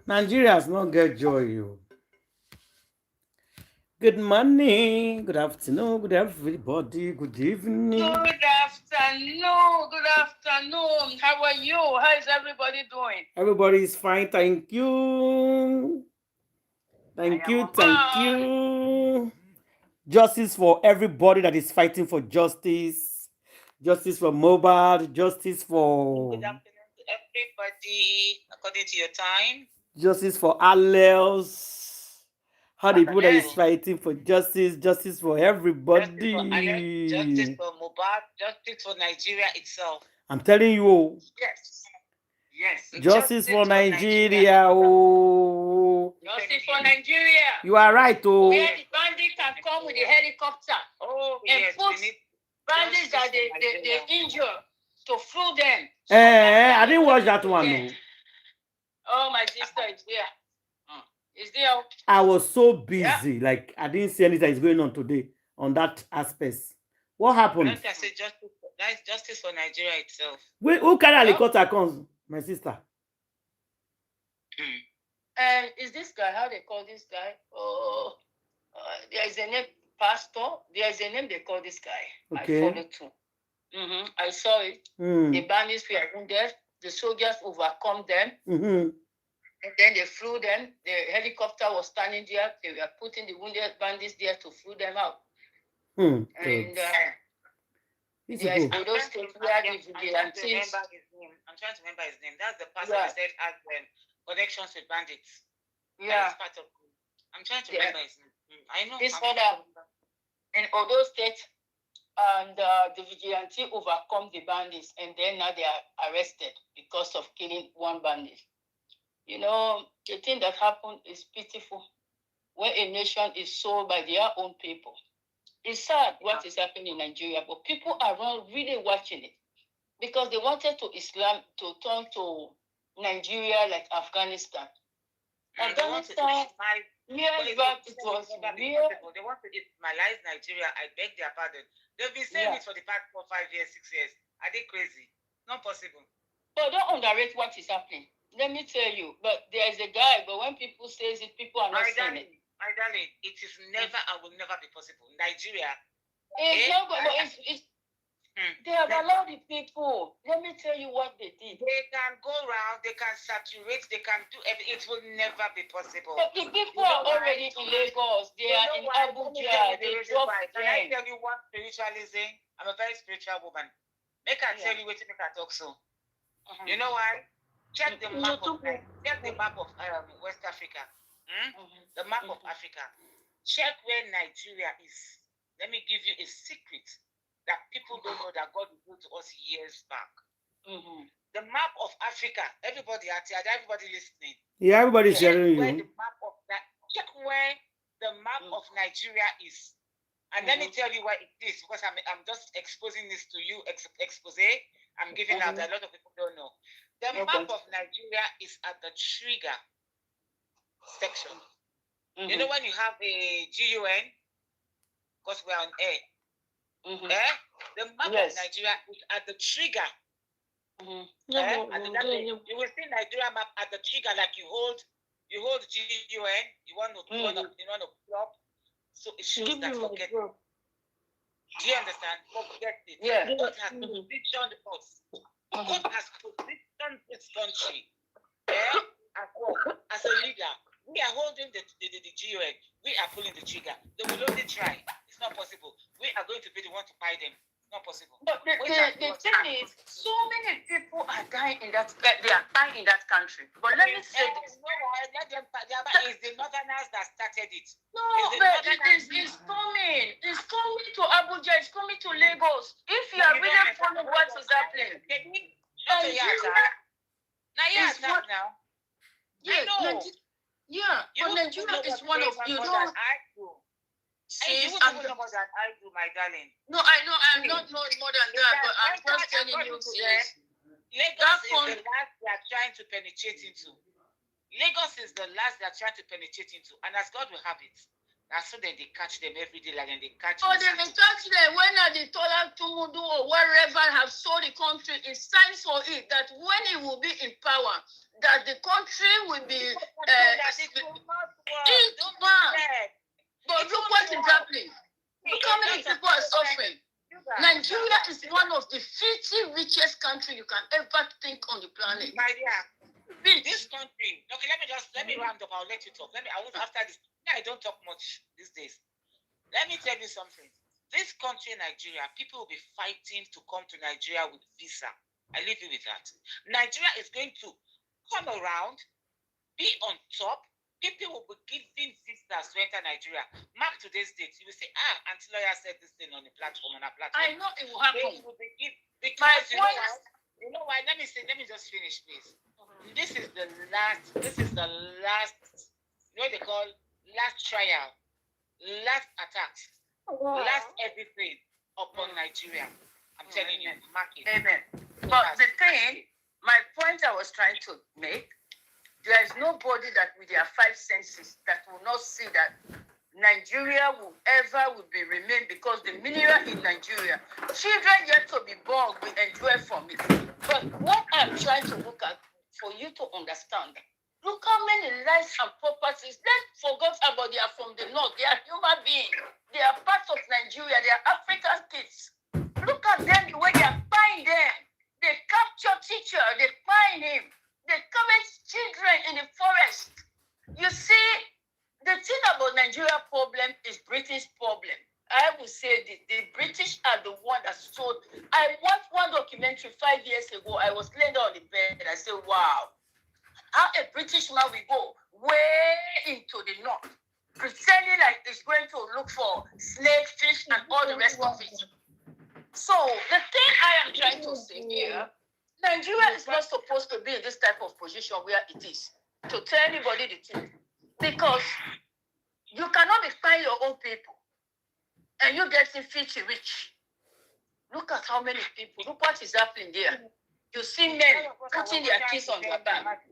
Nigerians not get joy. You. Good morning, good afternoon, good everybody, good evening. Good afternoon, good afternoon. How are you? How is everybody doing? Everybody is fine, thank you. Thank you. Justice for everybody that is fighting for justice. Justice for Mohbad, justice for... Good afternoon to everybody, according to your time. Justice for Alex. How the people that is fighting for justice, justice for everybody. Justice for Mohbad, justice for Nigeria itself. I'm telling you. Yes. Yes. Justice for Nigeria. Oh. Justice for Nigeria. You are right, oh. Where the bandits can come with the helicopter. Oh, and yes. Put bandits that they injure to fool them. I didn't watch that one. No. Oh, my sister is there. Is there? I was so busy, like I didn't see anything is going on today on that aspect. What happened? Like I said, that's justice for Nigeria itself. Wait, who carry helicopter comes? My sister. And is this guy, how they call this guy? Oh, there is a name, Pastor. There is a name they call this guy. Okay. I follow too. I saw it. The bandits were wounded. The soldiers overcome them. And then they flew them. The helicopter was standing there. They were putting the wounded bandits there to flew them out. And there is those states where the vigilantes. I'm trying to remember his name. That's the person that said has connections with bandits. Yeah. Part of, I'm trying to remember his name. I know. This other in Odo State, and the vigilante overcome the bandits, and then now they are arrested because of killing one bandit. You know, the thing that happened is pitiful. When a nation is sold by their own people. It's sad what is happening in Nigeria, but people are not really watching it because they wanted to turn to Nigeria like Afghanistan. Afghanistan, they want to Islamize Nigeria. I beg their pardon. They've been saying it for the past 4, 5 years, 6 years. Are they crazy? Not possible. But don't underrate what is happening. Let me tell you, but there is a guy, but when people say it, people are not saying it. My darling, it is never and will never be possible. Nigeria. It's not, but they have allowed the people. Let me tell you what they did. They can go around, they can saturate, they can do everything. It will never be possible. But the people are already in Lagos. They are in Abuja. They drop them. Can I tell you what spiritualism? I'm a very spiritual woman. Make I tell you what to make I talk so. You know why? Check the map of West Africa. The map of Africa. Check where Nigeria is. Let me give you a secret that people don't know that God revealed to us years back. The map of Africa. Everybody out here, everybody listening. Yeah, everybody's sharing you. Check where the map of Nigeria is. And let me tell you why it is, because I'm just exposing this to you, expose. I'm giving out that a lot of people don't know. The map of Nigeria is at the trigger section. You know when you have a GUN, because we're on air. The map of Nigeria is at the trigger. You will see Nigeria map at the trigger, like you hold GUN, you want to plop, so it shows that forget it. Do you understand? Forget it. Yeah. God has positioned us. God has positioned this country as a leader. We are holding the GUN. We are pulling the trigger. They will only try. It's not possible. We are going to be the one to buy them. It's not possible. But the thing is, so many people are dying in that. They are dying in that country. But let me say this. It's the Northerners that started it. No, but it's coming. It's coming to Abuja. It's coming to Lagos. If you are really following what is happening. Now. Yeah, but Nigeria is one of you don't. See, I'm know more than I do, my darling. No, I know I'm not knowing more than that, but I'm just telling you this. Lagos is the last they are trying to penetrate into. Lagos is the last they are trying to penetrate into, and as God will have it, That's so then they catch them every day, like and they catch. Oh, they will catch them when the Tola Tumudu or wherever have sold the country. It stands for it that when it will be in power, that the country will be But look what is happening. Look how many people are suffering. Nigeria is one of the 50 richest countries you can ever think on the planet. My dear, this country. Okay, let me round up. I'll let you talk. I won't after this. I don't talk much these days. Let me tell you something. This country, Nigeria, people will be fighting to come to Nigeria with visa. I leave you with that. Nigeria is going to come around, be on top. People will be giving visas to enter Nigeria. Mark today's date. You will say, Auntie Lawyer said this thing on a platform. I know it will happen. They will be because you know why? Let me just finish, please. This is the last. You know what they call last trial, last attack, last everything upon Nigeria. I'm telling you, mark it. Amen. But the thing, my point I was trying to make, there is nobody that with their 5 senses that will not see that Nigeria will remain because the mineral in Nigeria, children yet to be born will enjoy from it. But what I'm trying to look at for you to understand, look how many lives and properties. Let's forget about they are from the north. They are human beings. They are part of Nigeria. They are African kids. Look at them the way they are buying them. They capture teacher. They find him. They commit children in the forest. You see, the thing about Nigeria problem is British problem. I would say the British are the one that sold. I watched one documentary 5 years ago. I was laying on the bed and I said, wow, how a British man will go way into the north, pretending like he's going to look for snake, fish, and all the rest of it. So the thing I am trying to say here, Nigeria is not supposed to be in this type of position where it is, to tell anybody the truth. Because you cannot define your own people and you getting filthy rich. Look at how many people, look what is happening there. You see men putting their kids on their back.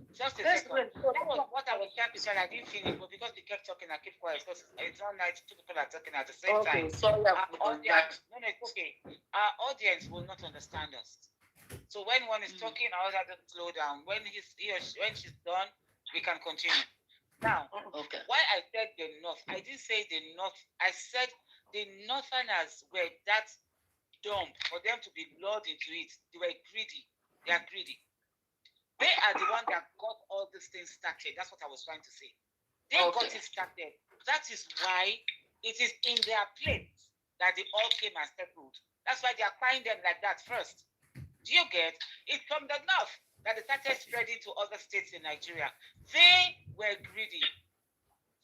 Just a second. That was what I was trying to say. I didn't finish, but because they kept talking, I keep quiet. Because it's not nice. Two people are talking at the same time. Sorry, it's okay. Our audience will not understand us. So when one is talking, I always have to slow down. When she's done, we can continue. Now, why I said the north? I didn't say the north. I said the northerners were that dumb for them to be lured into it. They were greedy. They are greedy. They are the one that got all these things started. That's what I was trying to say. They got it started. That is why it is in their place that they all came and settled. That's why they are buying them like that first. Do you get? It's from the north that they started spreading to other states in Nigeria. They were greedy.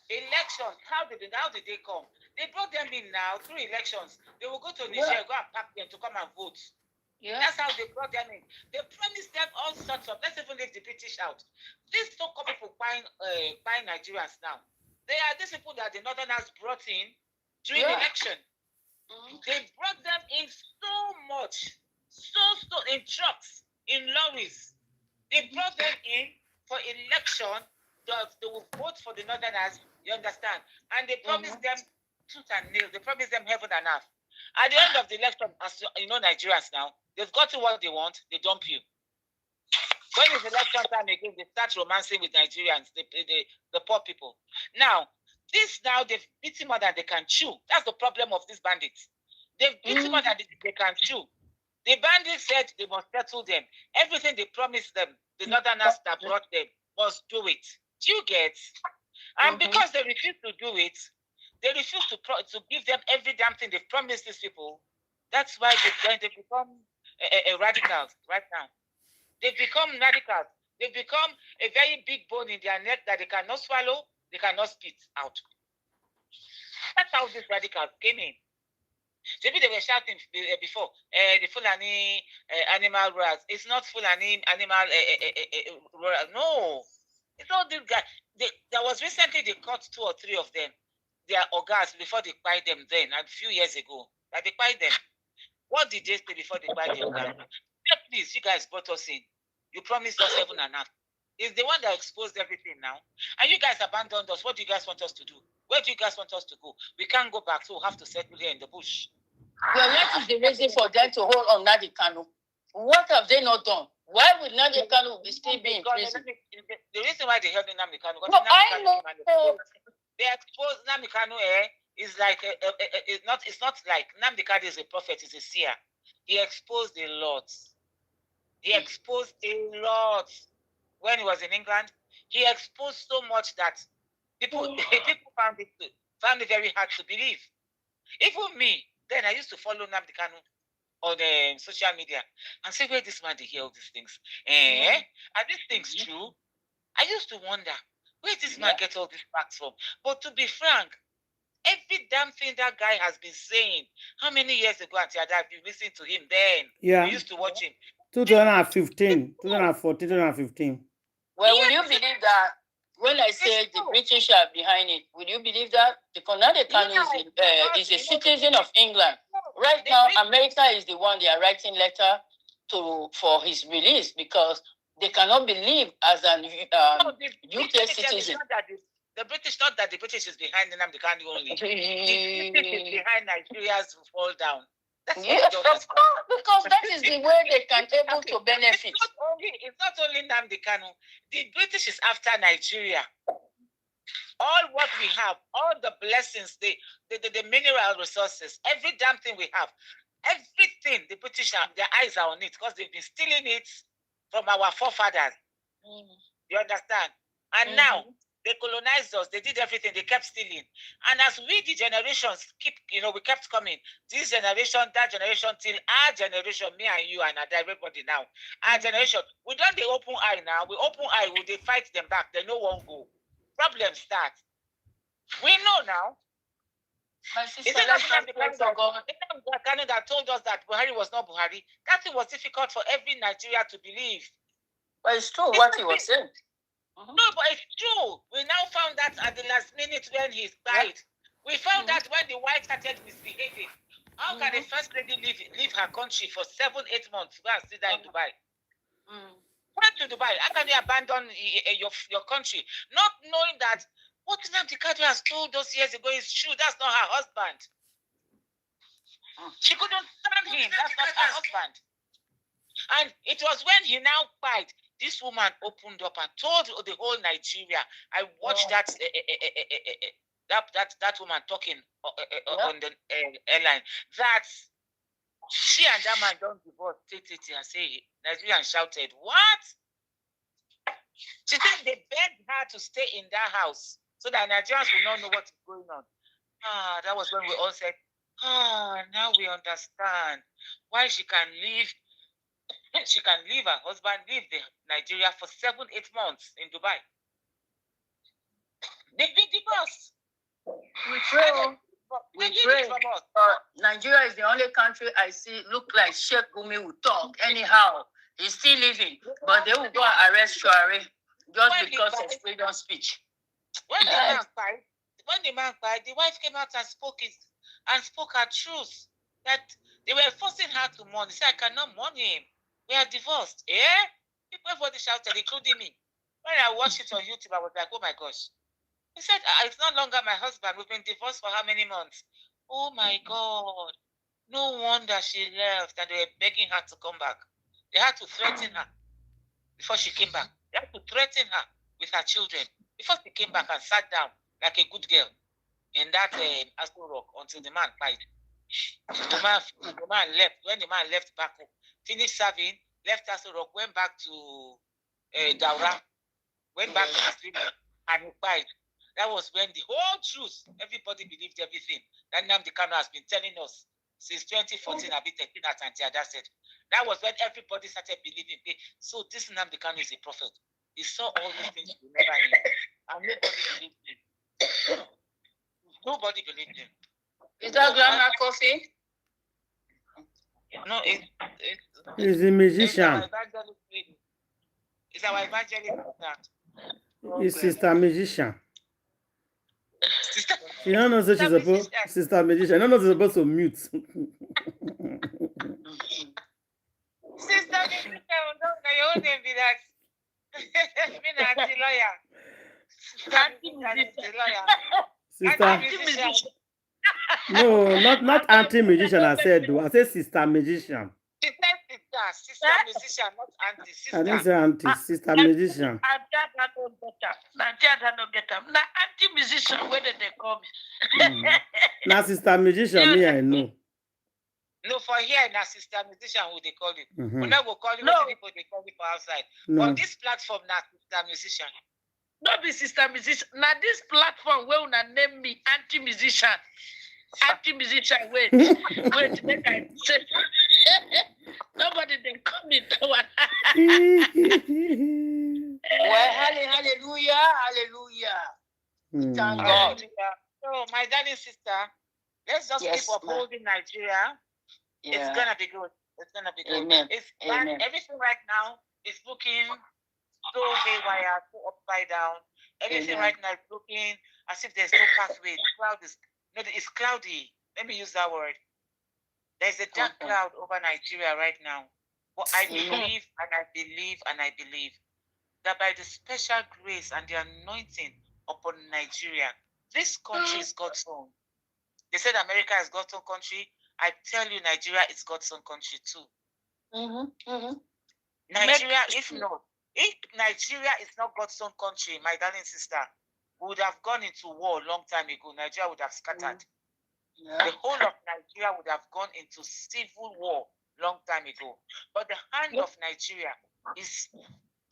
Elections, how did they come? They brought them in now through elections. They will go to Nigeria, go and pack them to come and vote. Yeah. That's how they brought them in. They promised them all sorts of. Let's even leave the British out. These so-called people buying Nigerians now. They are these people that the Northerners brought in during the election. They brought them in so much, so in trucks, in lorries. They brought them in for election. They will vote for the Northerners. You understand? And they promised them truth and nail. They promised them heaven and earth. At the end of the election, as you know, Nigerians now, they've gotten what they want. They dump you. When it's election time again, they start romancing with Nigerians, the poor people. Now, they've beaten more than they can chew. That's the problem of these bandits. They've beaten more than they can chew. The bandits said they must settle them. Everything they promised them, the Northerners that brought them, must do it. Do you get? And because they refuse to do it, they refuse to give them every damn thing they've promised these people. That's why they've become radicals right now. They've become radicals. They've become a very big bone in their neck that they cannot swallow, they cannot spit out. That's how these radicals came in. Maybe they were shouting before, the Fulani animal rats. It's not Fulani animal no. It's all these guys. There was recently they caught 2 or 3 of them. They are organs before they buy them then, a few years ago. That they buy them. What did they say before they buy the organs? Please, you guys brought us in. You promised us heaven and earth. Is the one that exposed everything now. And you guys abandoned us. What do you guys want us to do? Where do you guys want us to go? We can't go back, so we'll have to settle here in the bush. Well, what is the reason for them to hold on Nnamdi Kanu? What have they not done? Why would Nnamdi Kanu still be in prison? The reason why they held Nnamdi Kanu, No, I know. they exposed Nnamdi Kanu is like it's not like Nnamdi Kanu is a prophet, is a seer. He exposed a lot. He exposed a lot when he was in England. He exposed so much that people found it very hard to believe. Even me, then I used to follow Nnamdi Kanu on social media and say, where this man they hear all these things? Are these things true? I used to wonder, where this man get all these facts from? But to be frank, every damn thing that guy has been saying, how many years ago until I died, you listened to him then? Yeah. You used to watch him. 2015, 2014, 2015. Well, will you believe that when I say the British are behind it, will you believe that? Because Nnamdi Kanu is a citizen of England. Right now, America is the one they are writing letter for his release because they cannot believe as an UK citizen. The British, not that the British is behind Nnamdi Kanu only. The British is behind Nigeria's fall down. Yes, of course, because that is the way they can able to benefit. It's not only Nnamdi Kanu. The British is after Nigeria. All what we have, all the blessings, the mineral resources, every damn thing we have, everything, the British, their eyes are on it because they've been stealing it from our forefathers. You understand? And now, they colonized us. They did everything. They kept stealing. And as we, the generations, we kept coming. This generation, that generation, till our generation, me and you and everybody now. Our generation, we don't the open eye now. We open eye, we they fight them back. They no one go. Problems start. We know now. My sister, is it not Kanu that told us that Buhari was not Buhari? That thing was difficult for every Nigeria to believe. But it's true what he was saying. No, but it's true. We now found that at the last minute when he died. We found that when the wife started misbehaving. How can a first lady leave her country for 7-8 months? Go and sit there in Dubai. Went to Dubai. How can you abandon your country? Not knowing that what Nnamdi Kanu has told us years ago is true. That's not her husband. She couldn't stand him. That's not her husband. And it was when he now died. This woman opened up and told the whole Nigeria. I watched that woman talking on the airline that she and that man don't divorce. And say Nigerian shouted, "What?" She said they begged her to stay in that house so that Nigerians will not know what is going on. That was when we all said, now we understand why she can leave. She can leave her husband, leave Nigeria for 7-8 months in Dubai. They've been divorced. We pray. We pray. Nigeria is the only country I see look like Sheikh Gumi will talk. Anyhow, he's still living, but they will go and arrest Shuare just because of freedom of speech. When the man died, the wife came out and spoke her truth that they were forcing her to mourn. She said, "I cannot mourn him. We are divorced." Everybody shouted, including me. When I watched it on YouTube, I was like, oh my gosh. He said, it's no longer my husband. We've been divorced for how many months? Oh my God. No wonder she left and they were begging her to come back. They had to threaten her before she came back. They had to threaten her with her children before she came back and sat down like a good girl in that Aston Rock until the man died. The man left. When the man left back home, finished serving, left Aston Rock, went back to Daura, went back to the street and he died. That was when the whole truth, everybody believed everything that Nnamdi Kanu has been telling us since 2014. I've been taking that and that said. That was when everybody started believing. So this Nnamdi Kanu is a prophet. He saw all these things we never knew. And nobody believed him. Nobody believed him. Is that Grandma Coffee? No, He's a magician. It's our evangelist. It's Sister Magician. She don't know that she's supposed Sister Magician. I don't know she's supposed to mute. Sister Magician, don't know your own name be that. mean auntie lawyer. Auntie lawyer. Sister. Auntie musician. No, not anti-magician, I said though. I said sister magician. She said sister musician, not auntie, I didn't sister. say auntie, sister magician. Now, anti-musician, where did they call me? Now sister magician, me I know. No, for here, now sister musician, who they call it. We never call it people they call it for outside. No. On this platform, now sister musician. Not be sister musician. Now this platform where una name me anti-musician. Anti-musician, wait, make I say. Nobody then call me that one. Well, hallelujah, hallelujah. Thank God. So, my darling sister, let's just keep upholding Nigeria. Yeah. It's gonna be good. It's gonna be good. Amen. Amen. Everything right now is looking so haywire, so upside down. Everything right now is looking as if there's no pathway. The cloud is it's cloudy. Let me use that word. There's a dark cloud over Nigeria right now. But I believe and I believe and I believe that by the special grace and the anointing upon Nigeria, this country is God's own. They said America is God's own country. I tell you, Nigeria is God's own country too. Nigeria, if Nigeria is not God's own country, my darling sister, we would have gone into war a long time ago. Nigeria would have scattered. The whole of Nigeria would have gone into civil war long time ago. But the hand of Nigeria is,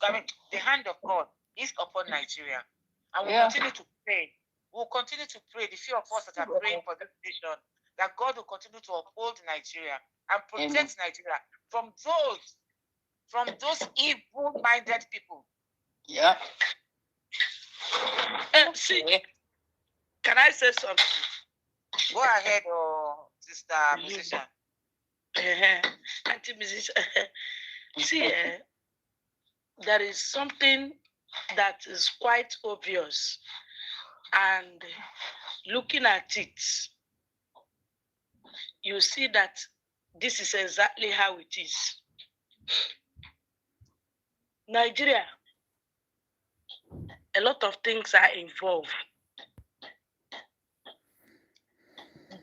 the hand of God is upon Nigeria. And we'll continue to pray. We'll continue to pray. The few of us that are praying for this nation, that God will continue to uphold Nigeria and protect Nigeria from those evil-minded people. Yeah. See, can I say something? Go ahead, sister musician. Anti-musician. See, there is something that is quite obvious, and looking at it, you see that this is exactly how it is. Nigeria, a lot of things are involved.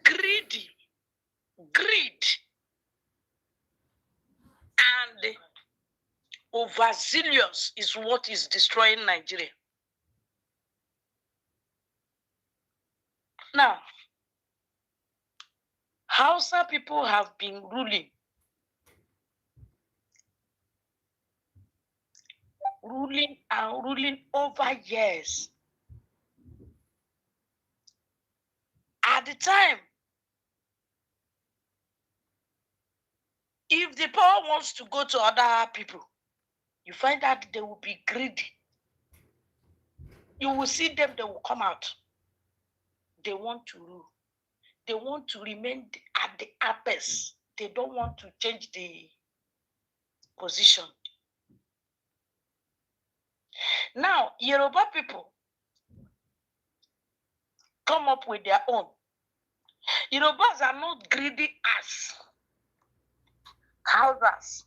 Greed, and overzealous is what is destroying Nigeria. Now, Hausa people have been ruling over years. At the time, if the power wants to go to other people, you find that they will be greedy. You will see them, they will come out. They want to rule. They want to remain at the apex. They don't want to change the position. Now, Yoruba people come up with their own. Yorubas are not greedy as Hausas.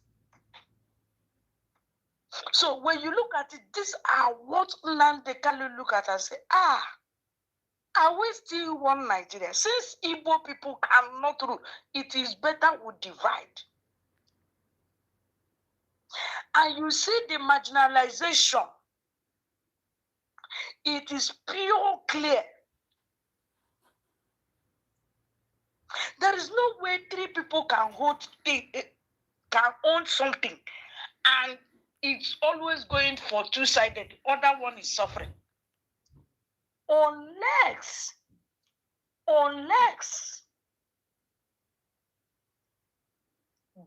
So when you look at it, these are what land they can look at and say, are we still one Nigeria? Since Igbo people cannot rule, it is better we divide. And you see the marginalization. It is pure clear. There is no way three people can can own something, and it's always going for two-sided. The other one is suffering. Unless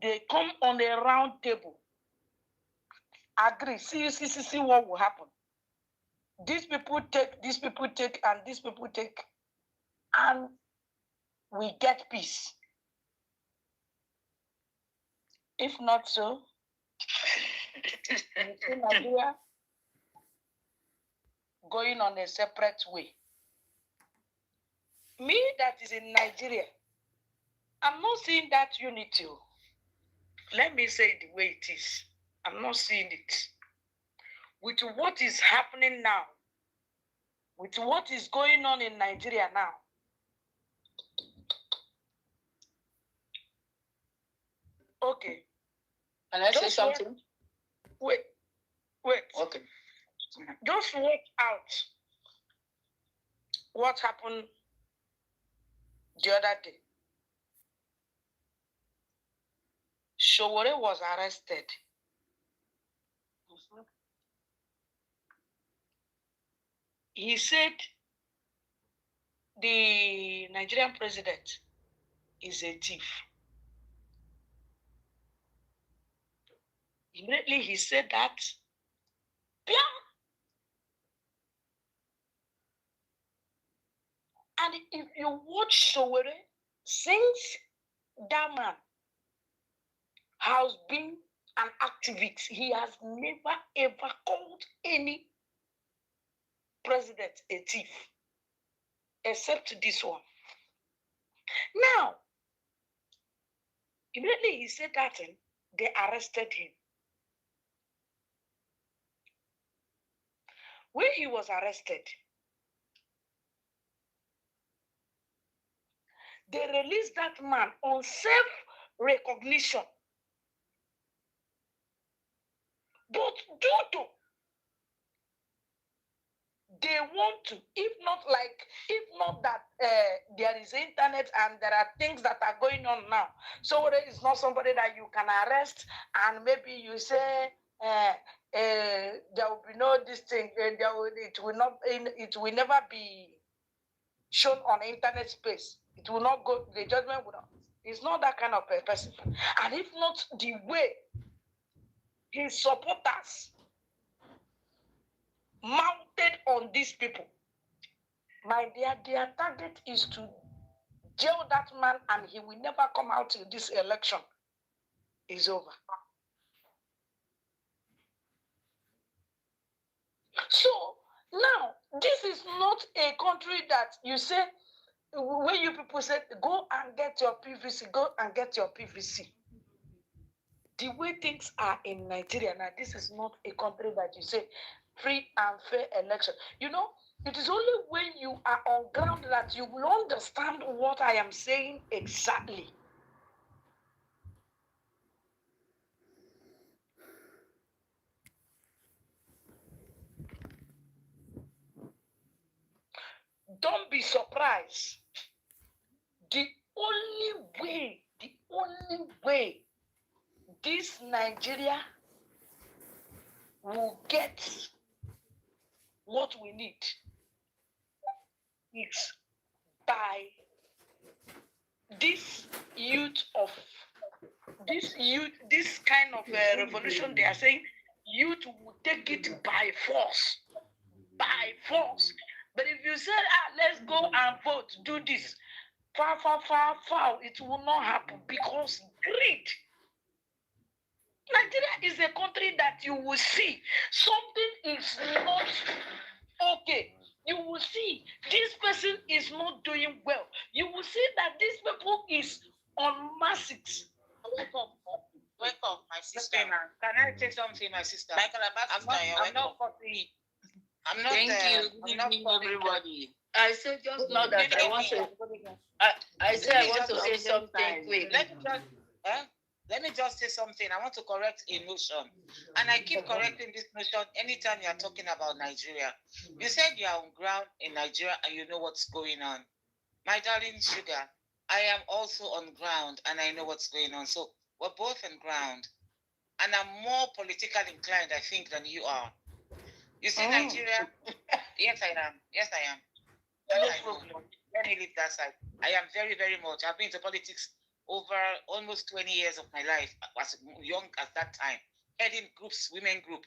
they come on a round table, agree, see what will happen. These people take, and these people take, and we get peace. If not so, Nigeria going on a separate way. Me that is in Nigeria, I'm not seeing that unity. Let me say it the way it is. I'm not seeing it. with what is happening now, with what is going on in Nigeria now, okay. Can I say something? Wait. Okay. Just work out what happened the other day. Showore was arrested. He said the Nigerian president is a thief. Immediately he said that. And if you watch Showore, since that man has been an activist, he has never ever called any president a thief, except this one. Now, immediately he said that, and they arrested him. When he was arrested, they released that man on self-recognition. But due to they want to, if not that there is internet and there are things that are going on now. So there is not somebody that you can arrest and maybe you say there will be no this thing. It will never be shown on internet space. It will not go. The judgment will not. He's not that kind of a person. And if not the way his supporters mounted on these people, my dear, their target is to jail that man and he will never come out till this election is over. So now, this is not a country that you say, when you people say, go and get your PVC, go and get your PVC. The way things are in Nigeria now, this is not a country that you say free and fair election. You know, it is only when you are on ground that you will understand what I am saying exactly. Don't be surprised. The only way this Nigeria will get what we need is by this kind of revolution. They are saying youth will take it by force. But if you say, let's go and vote, do this, far, it will not happen because greed. Nigeria is a country that you will see something is not okay. You will see this person is not doing well. You will see that this people is on masses. Welcome, my sister. Can I say something, my sister? I'm not copying. Thank you. Good evening, everybody. I said just now that I want to. I said I want to say something quick. Let me just say something. I want to correct a notion. And I keep correcting this notion anytime you are talking about Nigeria. You said you are on ground in Nigeria and you know what's going on. My darling sugar, I am also on ground and I know what's going on. So we're both on ground. And I'm more politically inclined, I think, than you are. You see, Nigeria? Yes, I am. Let me leave that side. I am very, very much. I've been into politics over almost 20 years of my life. I was young at that time, heading groups, women group.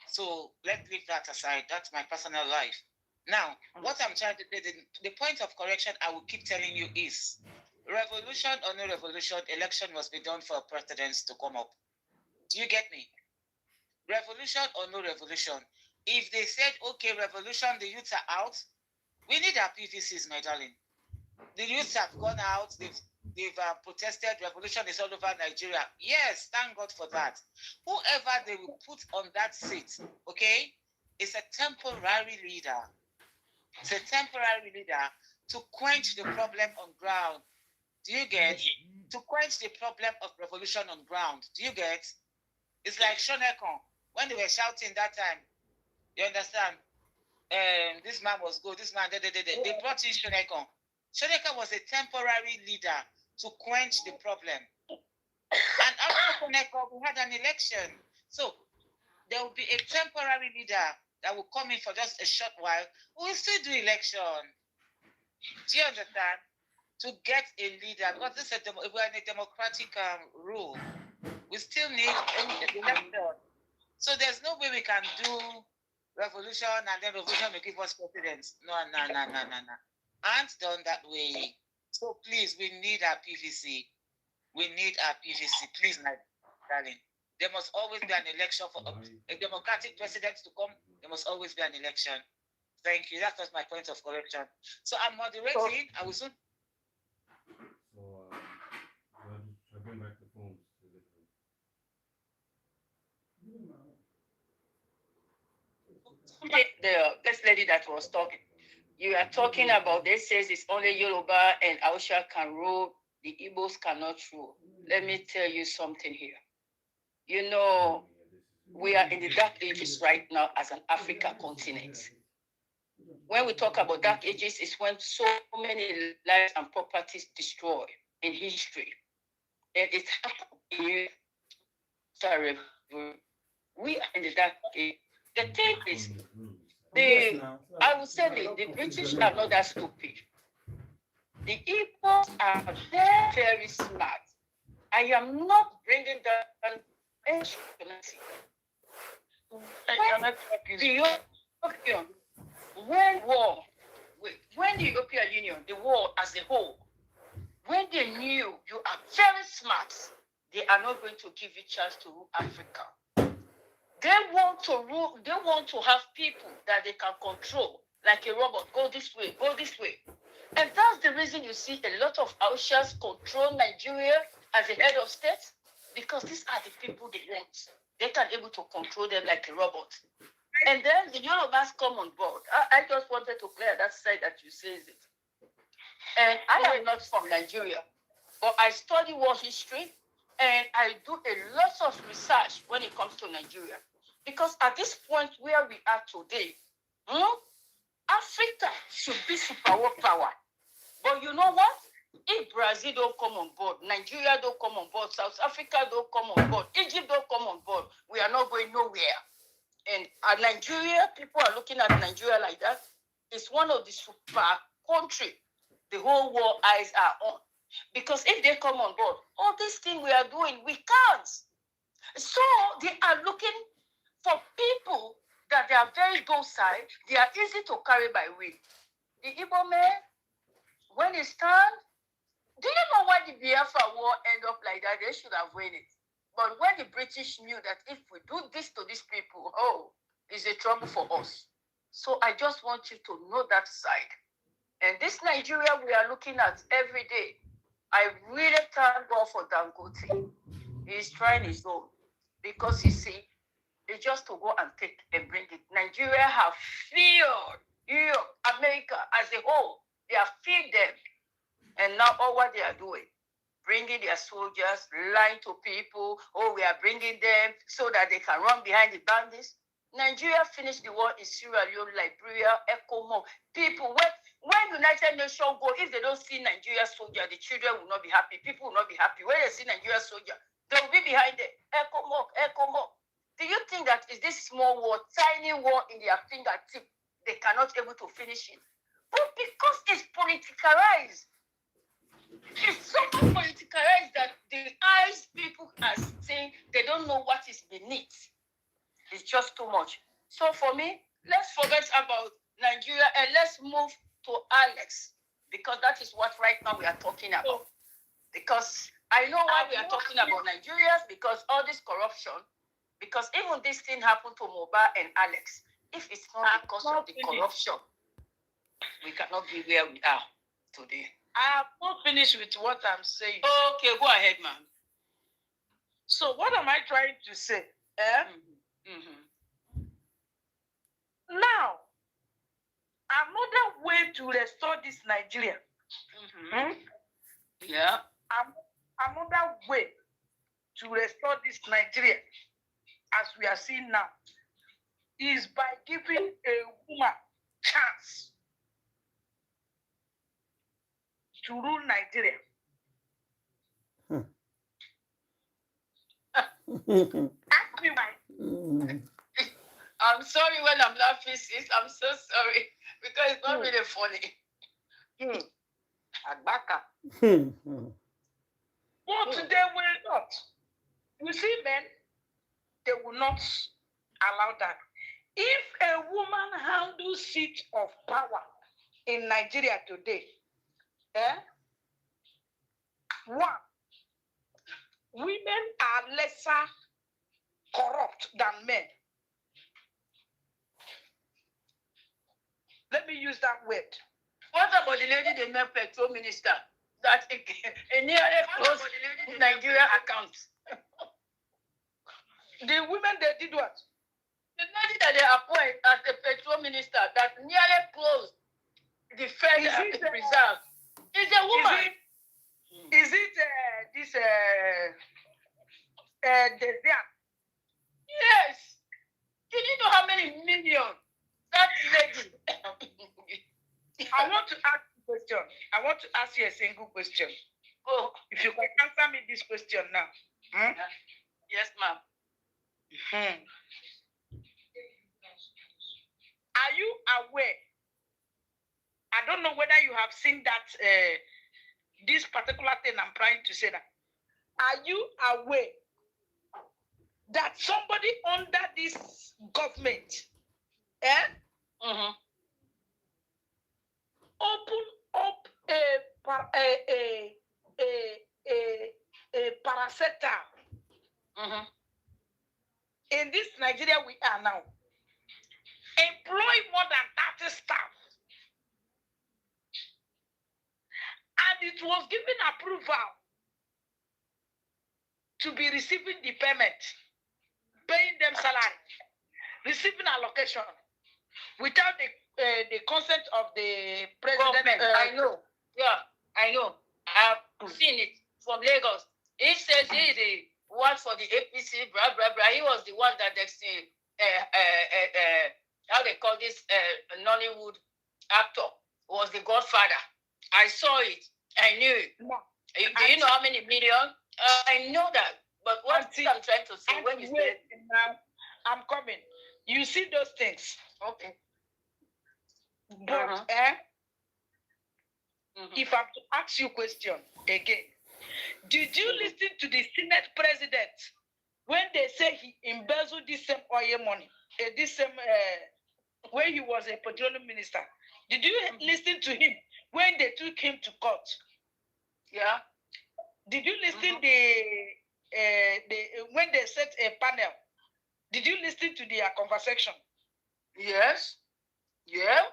So let's leave that aside. That's my personal life. Now, what I'm trying to say, the point of correction I will keep telling you is, revolution or no revolution, election must be done for presidents to come up. Do you get me? Revolution or no revolution. If they said, okay, revolution, the youths are out, we need our PVCs, my darling. The youths have gone out, they've they've protested. Revolution is all over Nigeria. Yes, thank God for that. Whoever they will put on that seat, okay, is a temporary leader. It's a temporary leader to quench the problem on ground. Do you get? To quench the problem of revolution on ground. Do you get? It's like Shonekon when they were shouting that time. You understand? This man was good. This man, they brought in Shonekon. Shonekon was a temporary leader to quench the problem. And after Shonekon, we had an election. So there will be a temporary leader that will come in for just a short while. We will still do election. Do you understand? To get a leader, because this is we're in a democratic rule. We still need an election. So there's no way we can do revolution and then revolution will give us presidents. No. Aren't done that way. So please, we need our PVC. We need our PVC. Please, my darling. There must always be an election for a democratic president to come. There must always be an election. Thank you. That was my point of correction. So I'm moderating. I will soon. So, should I bring back the phones to this lady that was talking, you are talking about, this says it's only Yoruba and Hausa can rule, the Igbos cannot rule. Let me tell you something here. You know, we are in the dark ages right now as an African continent. When we talk about dark ages, it's when so many lives and properties destroyed in history. And it happened in we are in the dark age. The thing is, I would say the British are not that stupid. The Igbos are very, very smart. I am not bringing down instrumentality. When the European Union, the world as a whole, when they knew you are very smart, they are not going to give you a chance to rule Africa. They want to rule, they want to have people that they can control, like a robot, go this way, go this way. And that's the reason you see a lot of Hausas control Nigeria as a head of state, because these are the people they want. They can able to control them like a robot. And then the Yorubas come on board. I just wanted to clear that side that you says it. And I am not from Nigeria, but I study war history and I do a lot of research when it comes to Nigeria. Because at this point where we are today, Africa should be superpower power. But you know what? If Brazil don't come on board, Nigeria don't come on board, South Africa don't come on board, Egypt don't come on board, we are not going nowhere. And Nigeria, people are looking at Nigeria like that. It's one of the super country the whole world eyes are on. Because if they come on board, all this thing we are doing, we can't. So they are looking for people that they are very docile, they are easy to carry by will. The Igbo man, when he stand, do you know why the Biafra war end up like that? They should have won it. But when the British knew that if we do this to these people, it's a trouble for us. So I just want you to know that side. And this Nigeria we are looking at every day, I really thank God for Dangote. He's trying his own. Because you see, it's just to go and take and bring it. Nigeria have feared Europe, America as a whole. They have feared them. And now all what they are doing, bringing their soldiers, lying to people, we are bringing them so that they can run behind the bandits. Nigeria finished the war in Sierra Leone, Liberia, Ekubo. People, when United Nations go, if they don't see Nigeria soldier, the children will not be happy. People will not be happy. When they see Nigeria soldier, they will be behind them. Ekubo. Do you think that is this small war, tiny war in their fingertip, they cannot able to finish it? But because it's politicized. It's so politicized that the eyes people are saying they don't know what is beneath. It's just too much. So for me, let's forget about Nigeria and let's move to Alex, because that is what right now we are talking about. Because I know why we are talking about Nigerians, because all this corruption, because even this thing happened to Mohbad and Alex. If it's not because of the corruption, we cannot be where we are today. I have not finished with what I'm saying. Okay, go ahead, ma'am. So what am I trying to say? Now, another way to restore this Nigeria. Yeah. Another way to restore this Nigeria, as we are seeing now, is by giving a woman chance to rule Nigeria. Ask me why. I'm sorry when I'm laughing, sis. I'm so sorry because it's not really funny. Agbaka. But they will not. You see, men, they will not allow that. If a woman handles seat of power in Nigeria today, one, women are lesser corrupt than men. Let me use that word. What about the lady they made petrol minister that nearly closed Nigeria account? The women, they did what? The lady that they appoint as the petrol minister that nearly closed the federal reserve is a woman. Is it this Desian? Yes. Did you know how many millions that lady? I want to ask you a question. I want to ask you a single question. Oh, if you can answer me this question now. Yes, ma'am. Are you aware? I don't know whether you have seen that this particular thing I'm trying to say that. Are you aware that somebody under this government open up a paracetamol in this Nigeria we are now? Employ more than 30 staff. And it was given approval to be receiving the payment, paying them salary, receiving allocation without the consent of the president. I know. Yeah, I know. I've seen it from Lagos. He says he is the one for the APC, blah, blah, blah. He was the one that how they call this Nollywood actor was the godfather. I saw it. I knew it. No. Do you know how many million? I know that. But what I'm trying to say when you say now, I'm coming. You see those things. Okay. But if I'm to ask you a question again, did you listen to the Senate president when they say he embezzled this same oil money, this same when he was a petroleum minister? Did you listen to him when they took him to court? Yeah. Did you listen when they set a panel? Did you listen to their conversation? Yes. Yeah.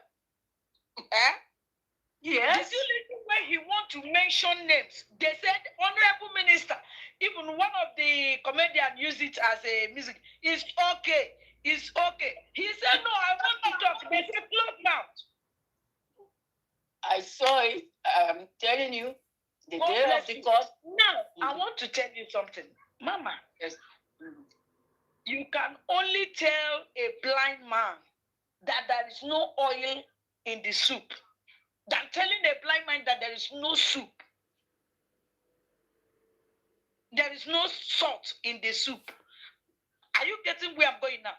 Yes. Did you listen when he want to mention names? They said, Honorable Minister, even one of the comedians used it as a music. It's okay. It's okay. He said, no, I want to talk. They said, close mouth. I saw it. I'm telling you, the day of the court. Now, I want to tell you something. Mama, yes. You can only tell a blind man that there is no oil in the soup than telling a blind man that there is no soup. There is no salt in the soup. Are you getting where I'm going now?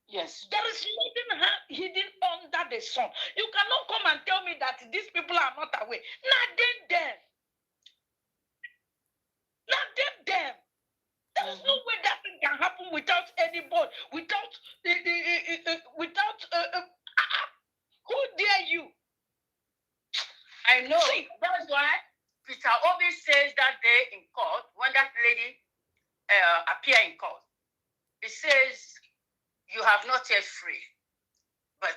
Yes. There is nothing hidden under the sun. You cannot come and tell me that these people are not aware. Nothing them. Nothing them. There is no way that thing can happen without anybody, without who dare you? I know. See, that's why Peter Obi says that day in court, when that lady appeared in court, he says, you have not yet free, but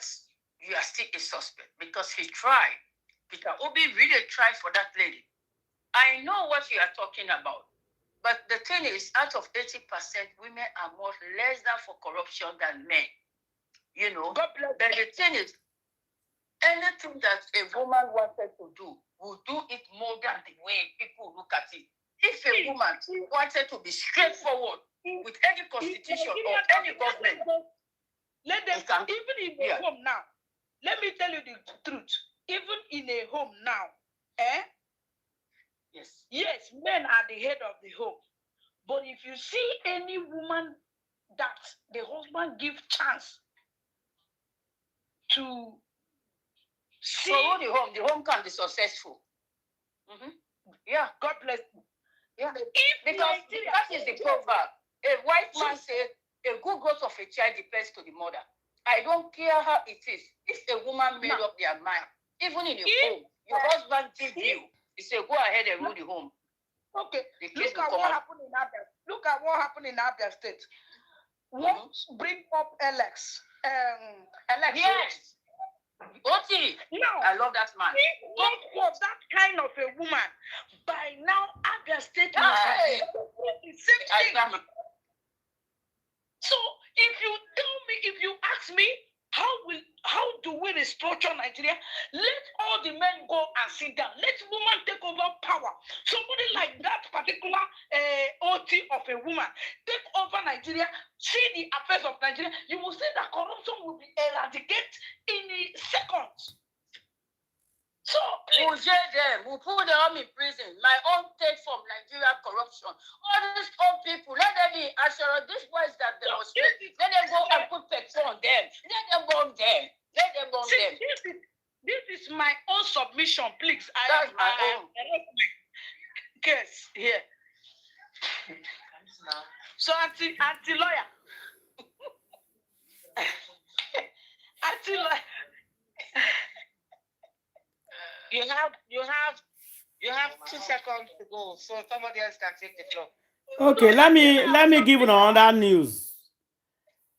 you are still a suspect because he tried Peter Obi really tried for that lady. I know what you are talking about. But the thing is, out of 80%, women are more less than for corruption than men. You know, but the thing is, anything that a woman wanted to do, will do it more than the way people look at it. If a woman wanted to be straightforward with any constitution or any government, let them, even in a home now, let me tell you the truth, even in a home now, yes, men are the head of the home. But if you see any woman that the husband gives chance to see the home can be successful. Yeah, God bless you. Yeah, because that is the proverb. A white man says a good growth of a child depends to the mother. I don't care how it is. If a woman made up their mind, even in a home, your husband gives you, he say go ahead and rule the home. Okay, look at what happened in Abia. Look at what happened in Abia State. Let's bring up Alex. Alex. Yes. Oti. No. I love that man. What was that kind of a woman? By now, Abia State Hey. has the same thing. So, if you tell me, if you ask me, how do we restructure Nigeria? Let all the men go and sit down. Let women take over power. Somebody like that particular OT of a woman take over Nigeria, see the affairs of Nigeria. You will see that corruption will be eradicated in seconds. So we'll jail them, we'll put them in prison. My own take from Nigeria corruption. All these old people, let them be assured these boys that demonstrate. Let them go and put petrol on them. Let them burn them. Let them burn them. This is my own submission, please. That's my own. Yes, here. So, anti lawyer. Anti lawyer. You have 2 seconds to go, so somebody else can take the floor. Okay, let me give you another news.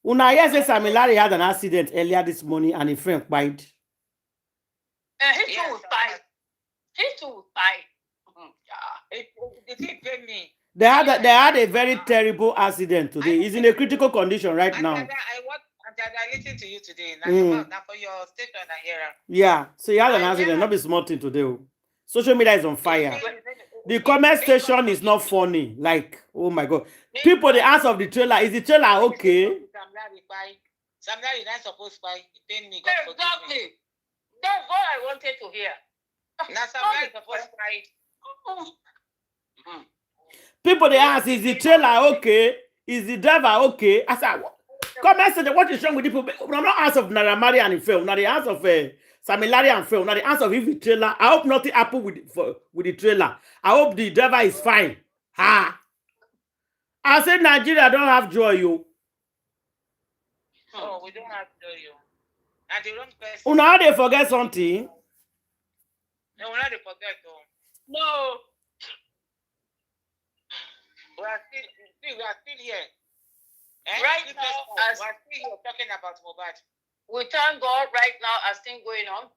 Una hear say Sammy Larry had an accident earlier this morning and a friend died. He too will fight. He too will fight. It didn't pay me. They had a very terrible accident today. He's in a critical condition right now. I listened to you today. Now for your station, I hear. Yeah, so he had an accident. Not be small thing today. Social media is on fire. The comment section is not funny. Like, oh my God. People, the answer of the trailer, is the trailer okay? Sam Larry, you're not supposed to buy. Exactly. That's what I wanted to hear. Now Sam Larry is supposed to buy. People, they ask, is the trailer okay? Is the driver okay? I said, comment section, what is wrong with people? No, not answer of Naira Marley and film. Not the answer of Sammy Larry and film. Not the answer of the trailer. I hope nothing happened with the trailer. I hope the driver is fine. Ha! I said Nigeria don't have joy, yo. Oh, we don't have joy, yo. And the wrong person. Oh, now they forget something. No, we're not the forget, though. No. We are still here. Right now, as we're still here talking about Mohbad. We thank God right now as things going on.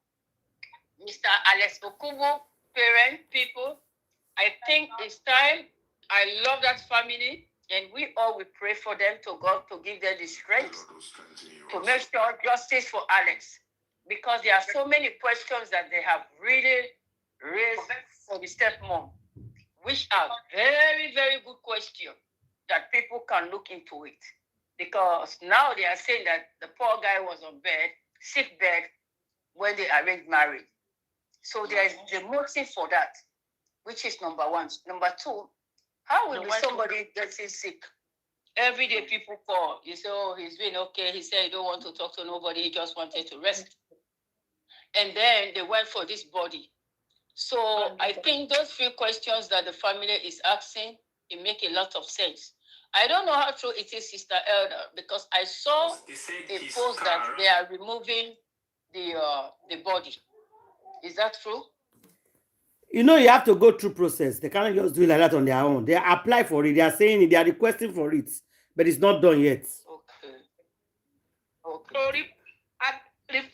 Mr. Alex Ekubo, parent, people, I think it's time. I love that family, and we all will pray for them to God to give them the strength to make sure justice for Alex. Because there are so many questions that they have really raised for the stepmom, which are very, very good questions that people can look into it. Because now they are saying that the poor guy was on bed, sick bed, when they arranged marriage. So there is the motive for that, which is number one. Number two, how will somebody getting sick? Every day people call. You say, oh, he's been okay. He said he don't want to talk to nobody. He just wanted to rest. And then they went for this body. So I think those few questions that the family is asking, it make a lot of sense. I don't know how true it is, Sister Elder, because I saw a post that they are removing the body. Is that true? You know, you have to go through process. They cannot just do it like that on their own. They apply for it. They are saying it. They are requesting for it, but it's not done yet. Okay.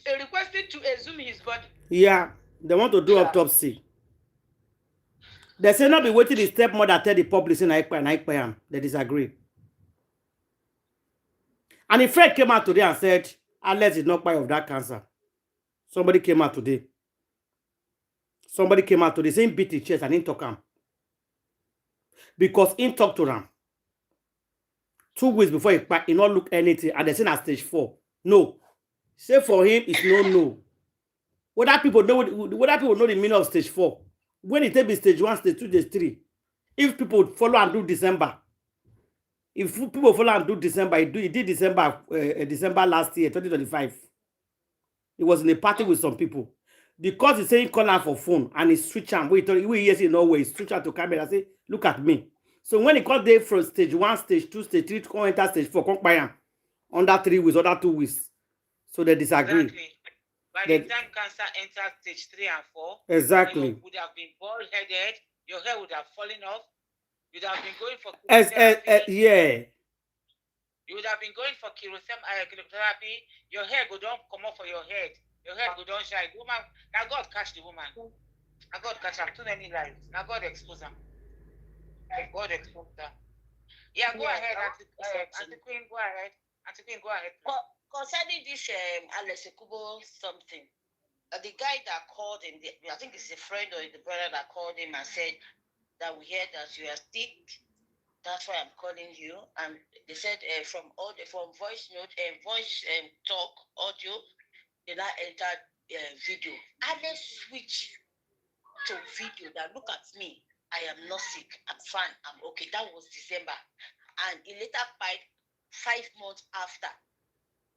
So requested to exhume his body. Yeah, They want to do autopsy. They say not be waiting the stepmother tell the public in Aikpayam. They disagree. And a friend came out today and said, Alex is not part of that cancer. Somebody came out today. Somebody came out today saying beat his chest and didn't talk him. Because he talked to them 2 weeks before he not look anything and they say at stage 4. No. Say for him, it's no. Whether people know the meaning of stage 4. When it take be stage 1, stage 2, stage 3. If people follow and do December. If people follow and do December, he did December last year, 2025. He was in a party with some people. Because he's saying call her for phone and he switch him. We hear in Norway, he switch her to camera and say, look at me. So when he called there from stage 1, stage 2, stage 3 to come enter stage 4, come by him. Under 3 weeks, under 2 weeks. So they disagree. Exactly. By the time cancer enters stage 3 and 4, exactly. You would have been bald-headed, your hair would have fallen off, you'd have been going for yeah. You would have been going for chemotherapy, your hair go down, come off for your head. Your head go down shine. Woman, now God catch the woman. Now God catch her. Too many lives. Now God expose her. God expose her. Yeah, go ahead, Auntie Queen, go ahead. Auntie Queen, go ahead. Concerning this Alex Ekubo something, the guy that called him, I think it's a friend or the brother that called him and said that we heard that you are sick. That's why I'm calling you. And they said from voice note and voice talk audio, they now entered video. And they switch to video that look at me. I am not sick. I'm fine. I'm okay. That was December. And he later died 5 months after.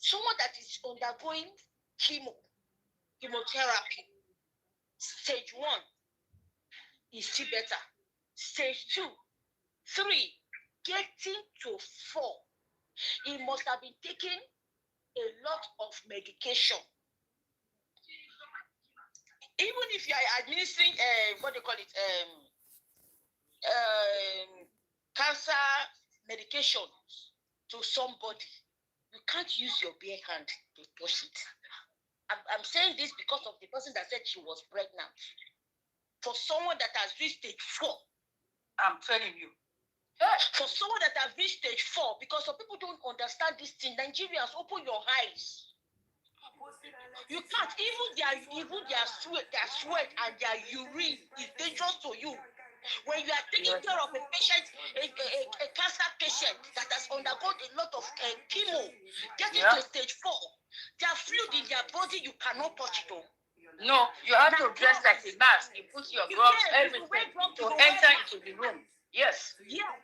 Someone that is undergoing chemotherapy, stage 1 is still better. Stage 2, 3, getting to 4. He must have been taking a lot of medication. Even if you are administering what they call it, cancer medication to somebody, you can't use your bare hand to touch it. I'm saying this because of the person that said she was pregnant. For someone that has reached stage 4, I'm telling you. For someone that has reached stage 4, because some people don't understand this thing. Nigerians, open your eyes. You can't. Even their sweat and their urine is dangerous to you. When you are taking care of a patient, a cancer patient that has undergone a lot of chemo, getting to stage 4, their fluid in their body, you cannot touch it. No, you have to dress like a mask. You put your gloves, everything to enter into the room. Yes. Yeah.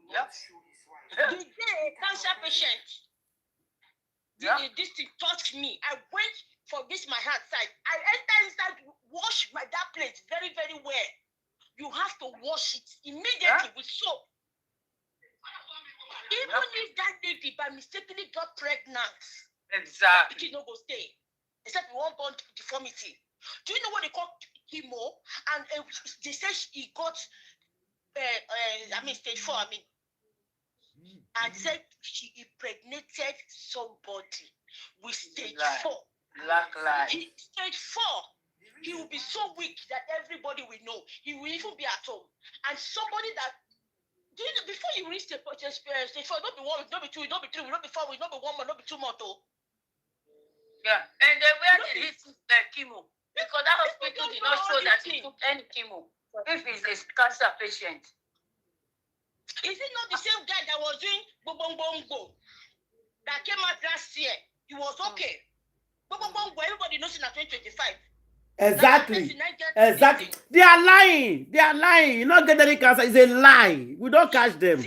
Yes. The day a cancer patient, this thing touched me. I went for this my hand side. I entered inside, wash that plate very, very well. You have to wash it immediately with soap. Even if that lady by mistakenly got pregnant, exactly, no go stay. Except we won't born deformity. Do you know what they call chemo? And they say he got, stage 4. And said she impregnated somebody with stage 4. Black lie. Stage 4. He will be so weak that everybody will know. He will even be at home. And somebody that, before you reach stage 4, not be 1, not be 2, not be 3, not be 4, not be 1 month, not be 2 months. Yeah. And then where did he took the chemo? Because that hospital did not show that he took any chemo. If he's a cancer patient. Is it not the same guy that was doing Bobongbongo that came out last year? He was okay. Bobongbongo, everybody knows in 2025. Exactly. Exactly. They are lying. They are lying. You not get any cancer. It's a lie. We don't catch them.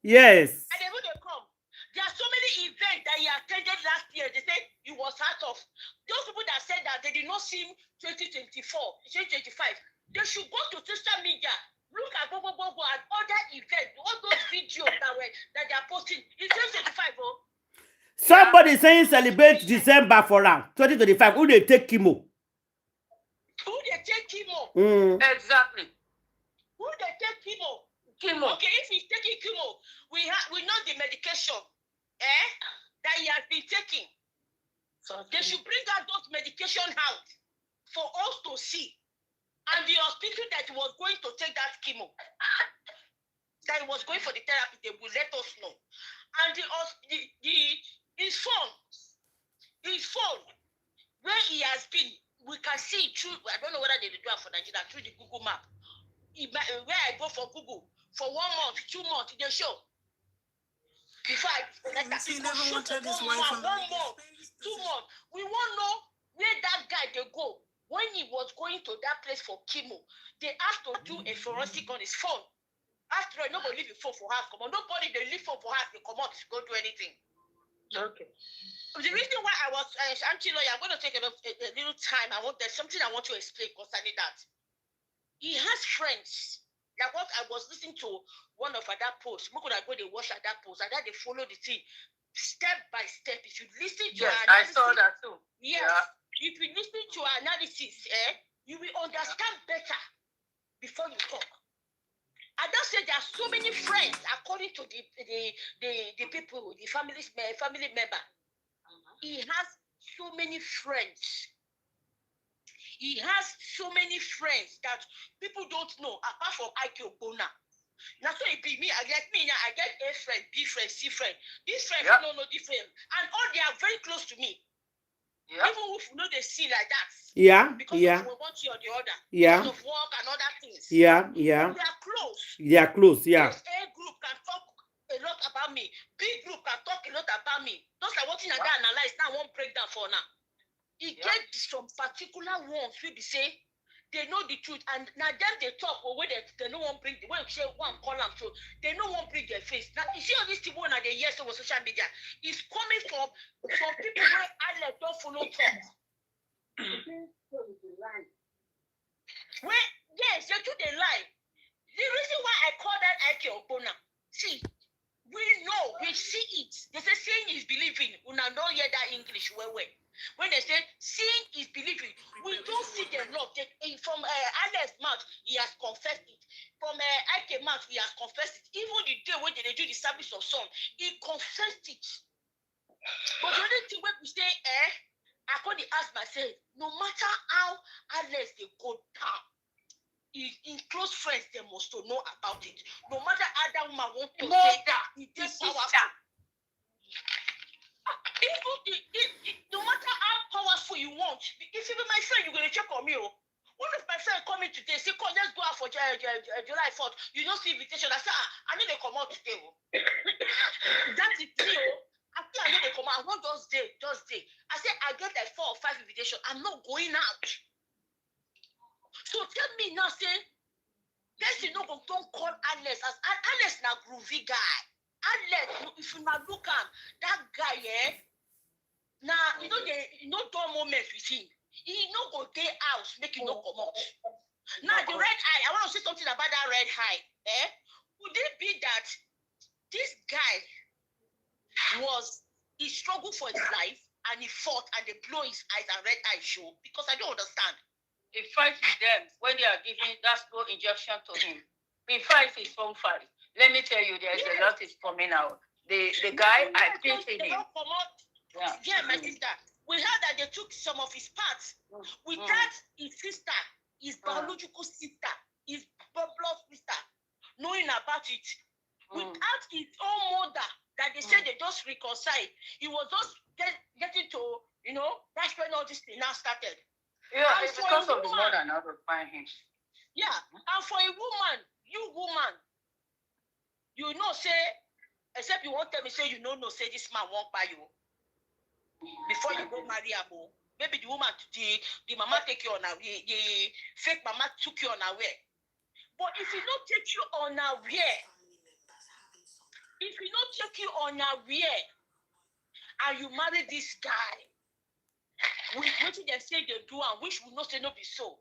Yes. And then when they come, there are so many events that he attended last year. They said he was out of. Those people that said that they did not see him 2024, 2025, they should go to social media. Look at Bobo and other events, all those videos that they are posting. It's 2025, oh. Somebody saying celebrate December for them. 2025. Who they take chemo? Who they take chemo? Exactly. Who they take chemo? Chemo. Okay, if he's taking chemo, we know the medication that he has been taking. So they should bring out those medication out. for us to see. And the hospital that was going to take that chemo, that was going for the therapy, they will let us know. And his phone, where he has been, we can see through, I don't know whether they do it for Nigeria, through the Google map. Where I go for Google, for 1 month, 2 months, they show. Before I disconnect that, He people never shoot wanted his for wife 1 on month, 2 months. We won't know where that guy they go. When he was going to that place for chemo, they asked to do a forensic on his phone. After all, nobody leave a phone for house. Come on, nobody they leave phone for house. They come out to go do anything. Okay. The reason why I was actually, I'm going to take a little time. There's something I want to explain concerning that. He has friends. Like what I was listening to one of that posts. Most of go they watch at that post and then they follow the thing step by step. If you listen to Yes, her I analysis, saw that too. yes, Yeah. if you listen to her analysis, you will understand better before you talk. I just say there are so many friends according to the people, the family member. He has so many friends. He has so many friends that people don't know apart from Ekubo now. Now so it be me, I get A friend, B friend, C friend. These friends don't know different. And all they are very close to me. Yeah. Even if you know they see like that. Yeah, Because yeah, of one thing or the other. yeah, Because of work and other things. yeah, yeah. They are close. They are close, yeah. This A group can talk a lot about me. B group can talk a lot about me. Those are what things that analyze now won't break down for now. He get some particular ones we be say they know the truth and now them they talk or where they no one bring the way say one column so they no one bring their face. Now you see all these people now they yes over social media is coming from people where I don't follow talk. Where yes, they do the lie. The reason why I call that Ekubo now, see, we know, we see it. They say seeing is believing. We now don't hear that English well. When they say seeing is believing, we don't see the love. From Alex mouth, he has confessed it. From Ike mouth, he has confessed it. Even the day when they do the service of song, he confessed it. But the only thing when we say, I could ask myself, no matter how Alex they go down, in close friends, they must to know about it. No matter how that woman want to say that, it is powerful. No matter how powerful you want, if you be my friend, you're going to check on me. One of my friends coming today, say, come, let's go out for July 4th. You don't see invitation. I say, I need to come out today. That's it. I think I need to come out. I want just day. I say, I get like 4 or 5 invitations. I'm not going out. So tell me now, say, guys, you know, don't call Alex as Alex na groovy guy. Alex, if you now look at that guy, now you know don't moments with him. He no go day house, make you no come out. Now the red eye, I want to say something about that red eye. Would it be that this guy he struggled for his life and he fought and they blow his eyes and red eye show? Because I don't understand. He fights with them when they are giving that slow injection to him. He fights his own fight. Let me tell you, there's a lot is coming out. The guy I pitied him. Yeah, my sister. We heard that they took some of his parts. Without his sister, his biological sister, his blood sister, knowing about it. Without his own mother, that they said they just reconciled. He was just getting to, that's when all this thing now started. Yeah, it's because of the mother now to find him. Yeah, and for a woman, you know, say, except you won't tell me, say, you know, say this man won't buy you. Before you go marry him, maybe the woman, the mama take you on her way, the fake mama took you on her way. But if he don't take you on her way, and you marry this guy, what they say they do and which will not say no be so.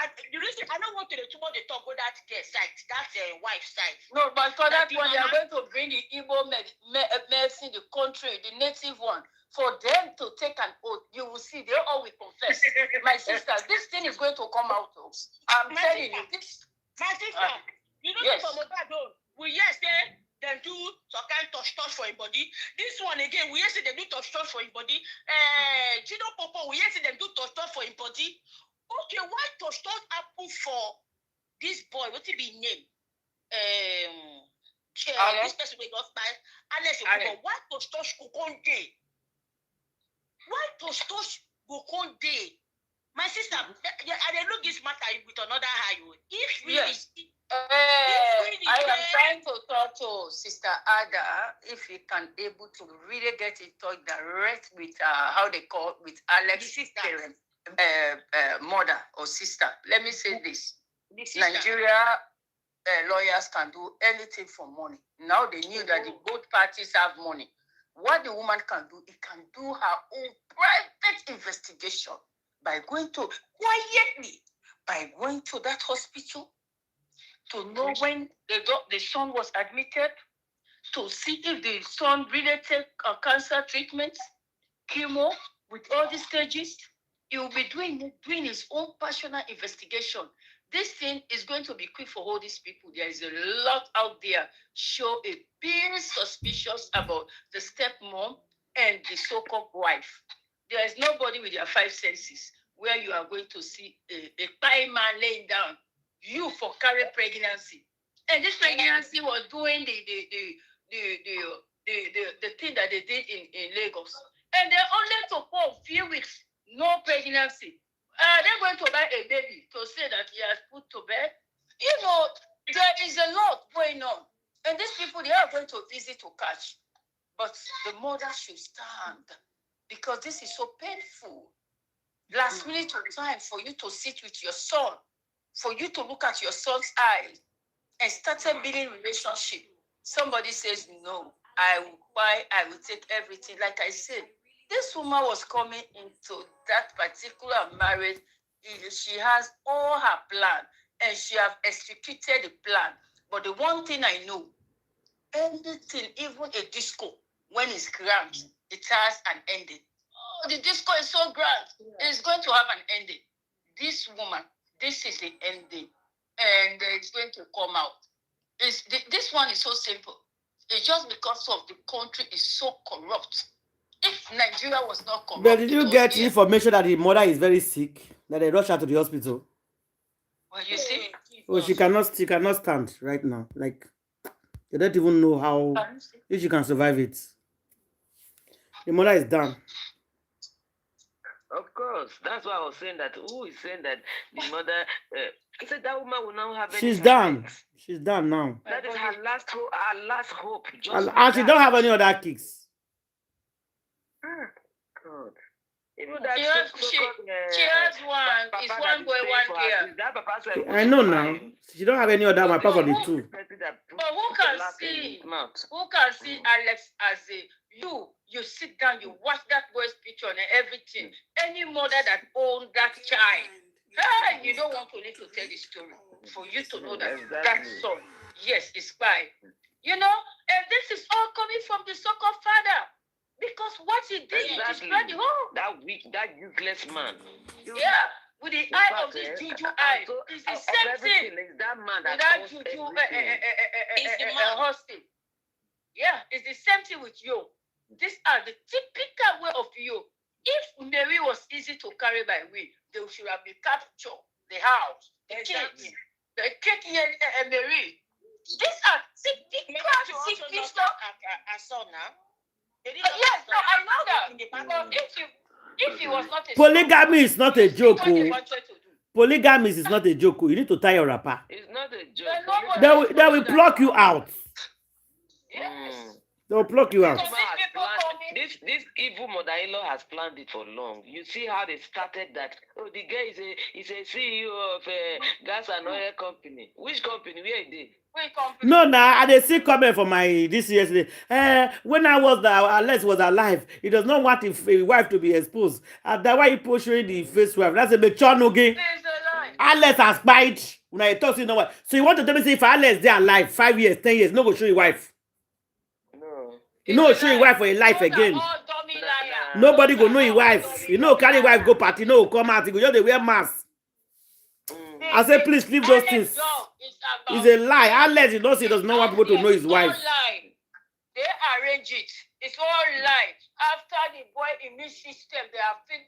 And the reason I don't want to too much talk about that side, that's a wife side. No, but for that one, they are going to bring the Igbo medicine, the country, the native one, for them to take an oath. You will see, they all will confess. My sisters, this thing is going to come out. I'm telling you. My sister, you know, from Mohbad, we yes, Then do some kind touch for a body. This one again, we see them do touch for a body. Gino Popo, we see them do touch for a body. Okay, why touch happen for this boy? What it be name? This person we got by Alex. Why touch go on day? Why touch go on day? My sister, I look this matter with another eye. If really, I am trying to talk to Sister Ada if we can able to really get in touch direct with how they call with Alex's parent, mother or sister. Let me say this: Nigeria lawyers can do anything for money. Now they knew that the both parties have money. What the woman can do, it can do her own private investigation by going to quietly, by going to that hospital to know when the son was admitted, to see if the son really take cancer treatment, chemo, with all the stages. He will be doing his own personal investigation. This thing is going to be quick for all these people. There is a lot out there show a being suspicious about the stepmom and the so-called wife. There is nobody with their five senses where you are going to see a pie man laying down you for carrying pregnancy. And this pregnancy was doing the thing that they did in Lagos. And they only took for a few weeks, no pregnancy. They're going to buy a baby to say that he has put to bed. You know, there is a lot going on. And these people, they are going to easy to catch. But the mother should stand because this is so painful. Last minute time for you to sit with your son, for you to look at your son's eyes and start a building relationship. Somebody says, no, I will take everything. Like I said, this woman was coming into that particular marriage. She has all her plan and she has executed the plan. But the one thing I know, anything, even a disco, when it's grand, it has an ending. Oh, the disco is so grand. It's going to have an ending. This woman, this is the ending. And it's going to come out. This one is so simple. It's just because of the country is so corrupt. If Nigeria was not corrupt... But did you get information that the mother is very sick? That they rush her to the hospital? Well, you see? Oh, she cannot stand right now. Like, they don't even know how, if she can survive it. The mother is done. Of course. That's why I was saying that. Who is saying that the mother... I said that woman will now have any... She's done. She's done now. That is her last hope. And she don't have any other kicks. God. Even that she has one. It's one boy, one girl. I know now. She don't have any other one apart from the two. But who can see? Who can see Alex as a you sit down, you watch that boy's picture and everything. Any mother that owns that child, you don't want to need to tell the story for you to know that that son, yes, is spy. You know, and this is all coming from the so-called father. Because what he did is destroy the home. That useless man. Yeah, with the eye of this juju eye. It's the same thing. Is that man that juju hosting. Yeah, it's the same thing with you. These are the typical way of you. If Mary was easy to carry by we, they should have been captured. The house, the kids, the cake and Mary. These are typical stuff. I saw now. Yes, no, I know that. But if he was not a polygamy is not a joke. Polygamy is not a joke. You need to tie your wrapper. It's not a joke. They will pluck you out. Yes. They will pluck you out. This evil mother-in-law has planned it for long. You see how they started that. Oh, the guy is a CEO of a gas and oil company. Which company? Where is it? No, I dey see comment for my this yesterday. When I was Alex was alive, he does not want his wife to be exposed. And that's why he pushing the face wife. That's a mature no game. Alex has spied. When I talk to you know what. So you want to tell me say if Alex they alive 5 years, 10 years, no go show your wife. No. You know show your wife for a life again. Nobody go know your wife. You know carry wife go party, no come out. You go just dey wear mask. I say, please leave those things. It's a lie. Alex, he does not want people to know his wife. They arrange it. It's all live. After the boy immune system, they have been.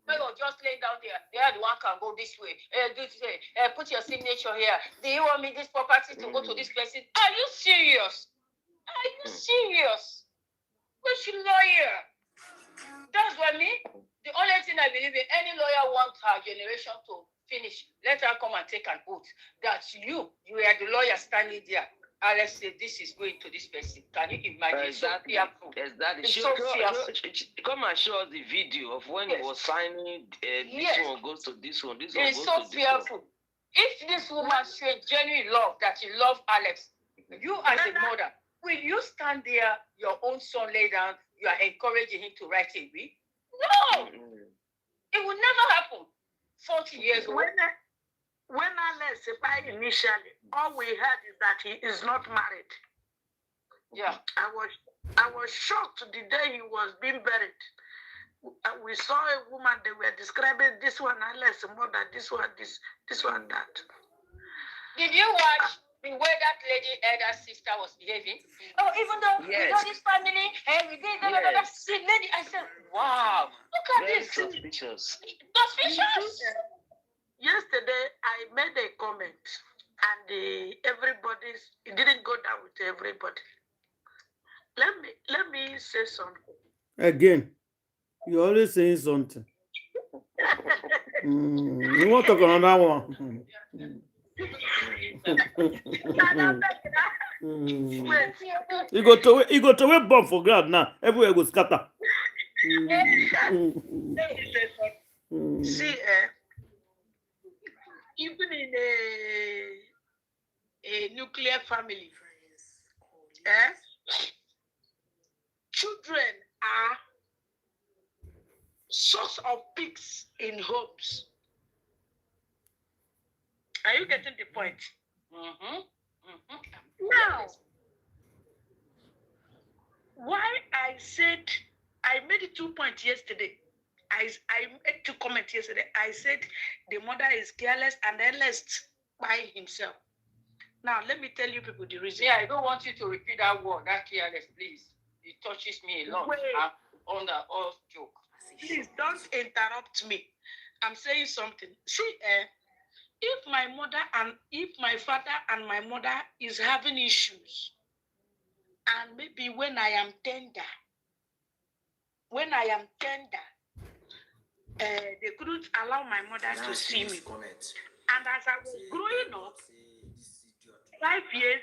Just lay down there. The other one can go this way. This way. Put your signature here. Do you want me this property to go to this person? Are you serious? Are you serious? Which lawyer? That's what I mean. The only thing I believe in, any lawyer wants her generation to finish. Let her come and take an oath that you are the lawyer standing there. And let's say this is going to this person. Can you imagine? Exactly. Come and show us the video of when he was signing. This one goes to this one. This one goes to this one. It's so fearful. If this woman showed genuine love, that she loved Alex, you as a mother, will you stand there, your own son lay down, you are encouraging him to write a will? No! It will never happen. 40 years old. When Alex died initially, all we heard is that he is not married. Yeah. I was shocked the day he was being buried. We saw a woman, they were describing this one Alex mother, this one that. Did you watch the way that lady elder sister was behaving? Oh, even though we know this family, and we did see lady, I said, wow, look at this. Suspicious. Suspicious? Yesterday, I made a comment, and it didn't go down with everybody. Let me say something. Again, you're always saying something. You want to talk on another one? You go to wait bomb for ground now. Everywhere goes scatter. Let me say something. See, even in a nuclear family, children are source of peace in homes. Are you getting the point? Now, why I said I made 2 points yesterday. I made 2 comments yesterday. I said the mother is careless and endless by himself. Now, let me tell you people the reason. Yeah, I don't want you to repeat that word, that careless, please. It touches me a lot. On the off joke. Please don't interrupt me. I'm saying something. See, if my father and my mother is having issues, and maybe when I am tender, they couldn't allow my mother to see me. And as I was growing up, 5 years,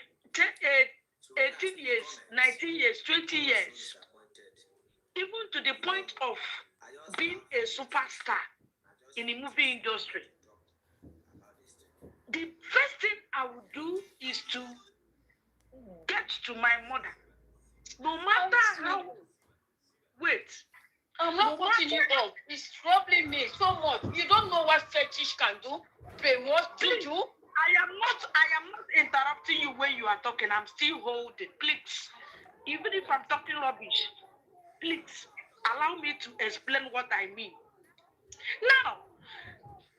18 years, 19 years, 20 years, even to the point of being a superstar in the movie industry, the first thing I would do is to get to my mother. No matter how, I'm not putting you off. It's troubling me so much. You don't know what fetish can do. What to do? I am not interrupting you when you are talking. I'm still holding. Please. Even if I'm talking rubbish, please allow me to explain what I mean. Now,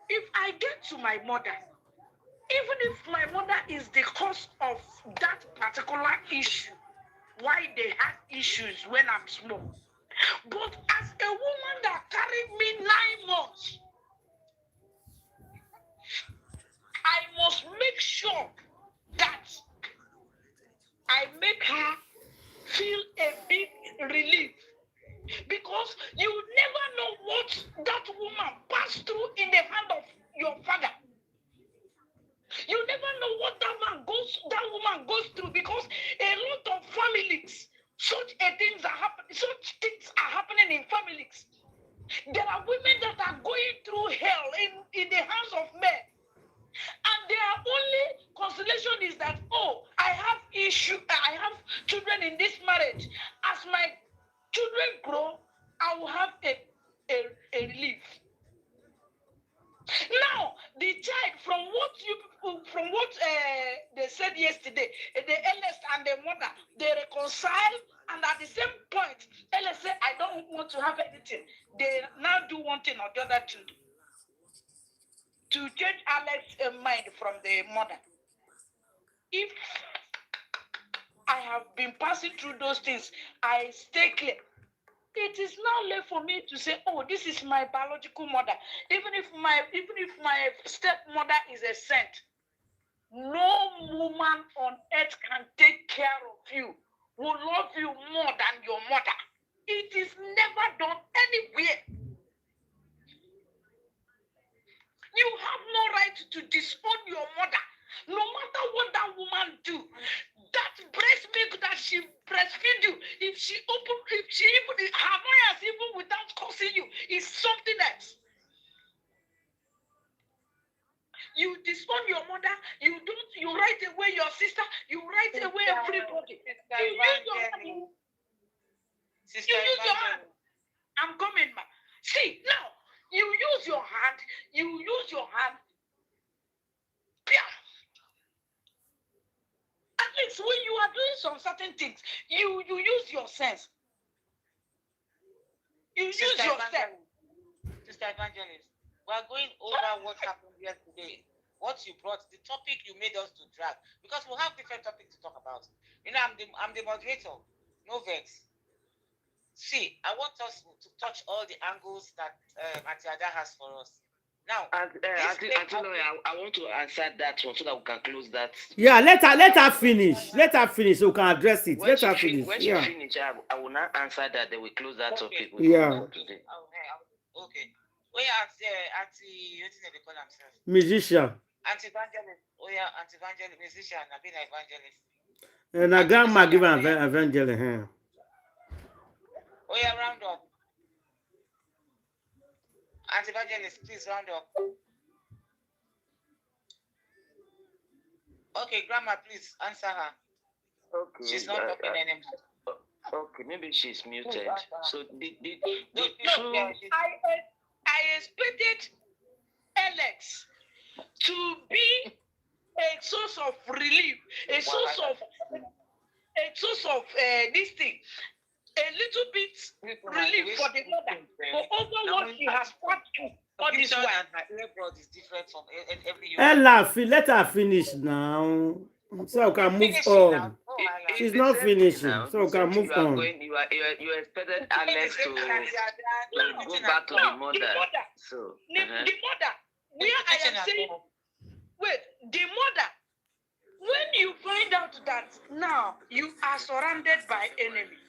if I get to my mother, even if my mother is the cause of that particular issue, why they had issues when I'm small, but as a woman that carried me 9 months, I must make sure that I make her feel a big relief. Because you never know what that woman passed through in the hand of your father. You never know what that woman goes through, because a lot of families, such things are happening in families. There are women that are going through hell in the hands of men. And their only consolation is that, oh, I have children in this marriage. As my children grow, I will have a relief. Now, the child, from what they said yesterday, the eldest and the mother, they reconcile, and at the same point, eldest said, I don't want to have anything. They now do one thing or the other to change Alex's mind from the mother. If I have been passing through those things. I stay clear. It is now late for me to say, oh, this is my biological mother. Even if my stepmother is a saint, no woman on earth can take care of you, will love you more than your mother. It is never done anywhere. You have no right to disown your mother, no matter what that woman do. That breast milk that she breastfeed you, if she even her mothers even without causing you, is something else. You disown your mother, you write away your sister, you write away everybody. You use your hand. Sister You use your Evangeline. hand. I'm coming, ma. See, now, you use your hand. Yeah. At least when you are doing some certain things, you use your sense. You use Sister your sense. Evangelist. Sister Evangelist, we are going over what happened yesterday. What you brought, the topic you made us to drag, because we'll have different topics to talk about. You know, I'm the moderator. No vex. See, I want us to touch all the angles that Auntie Ada has for us. Now, I want to answer that one so that we can close that. Yeah, let her finish. Let her finish so we can address it. Let her finish. When she finish, I will not answer that. Then we close that topic. Yeah. Today. Okay. Oh yeah, Auntie, what they call themselves? Musician. Auntie Evangelist. Oh yeah, Auntie Evangelist, musician. I've been an evangelist. And her grandma give her evangelist. Oh yeah, round up. Auntie Evangelist, please round up. Okay, Grandma, please answer her. Okay. She's not talking anymore. Okay, maybe she's muted. So I expected Alex to be a source of relief, a source of this thing, a little bit relief for the mother for over what she has fought through all this while. Her earbud is different from every Ella, let her finish now. So we can move on. She's not finishing, so we can move on. You expected Alex to go back to the mother. So the mother, where I am saying, wait, the mother, when you find out that now you are surrounded by enemies,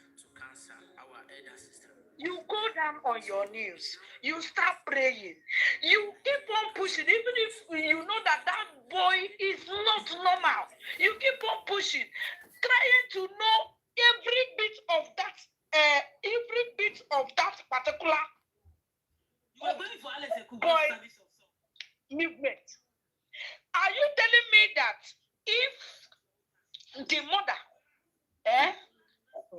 you go down on your knees, you start praying, you keep on pushing, even if you know that boy is not normal, you keep on pushing, trying to know every bit of that particular boy movement. Are you telling me that if the mother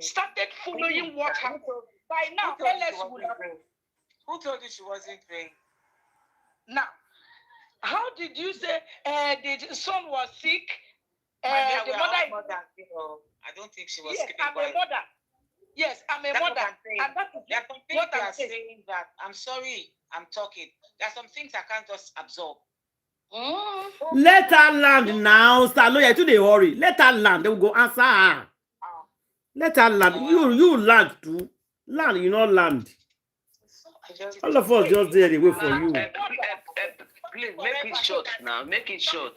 started following what happened, by now LS would have... Who told you she wasn't praying? Now, how did you say the son was sick? The mother... I don't think she was yes, keeping I'm quiet. a mother. Yes, I'm a mother. And that is there are some things you are saying that I'm sorry, I'm talking. There are some things I can't just absorb. Let her land now. Start lawyer to the hurry. Let her land. They will go answer her. Let her land. You land too. Land, you not land. All of us just there wait for you. Please make it short now. Make it short.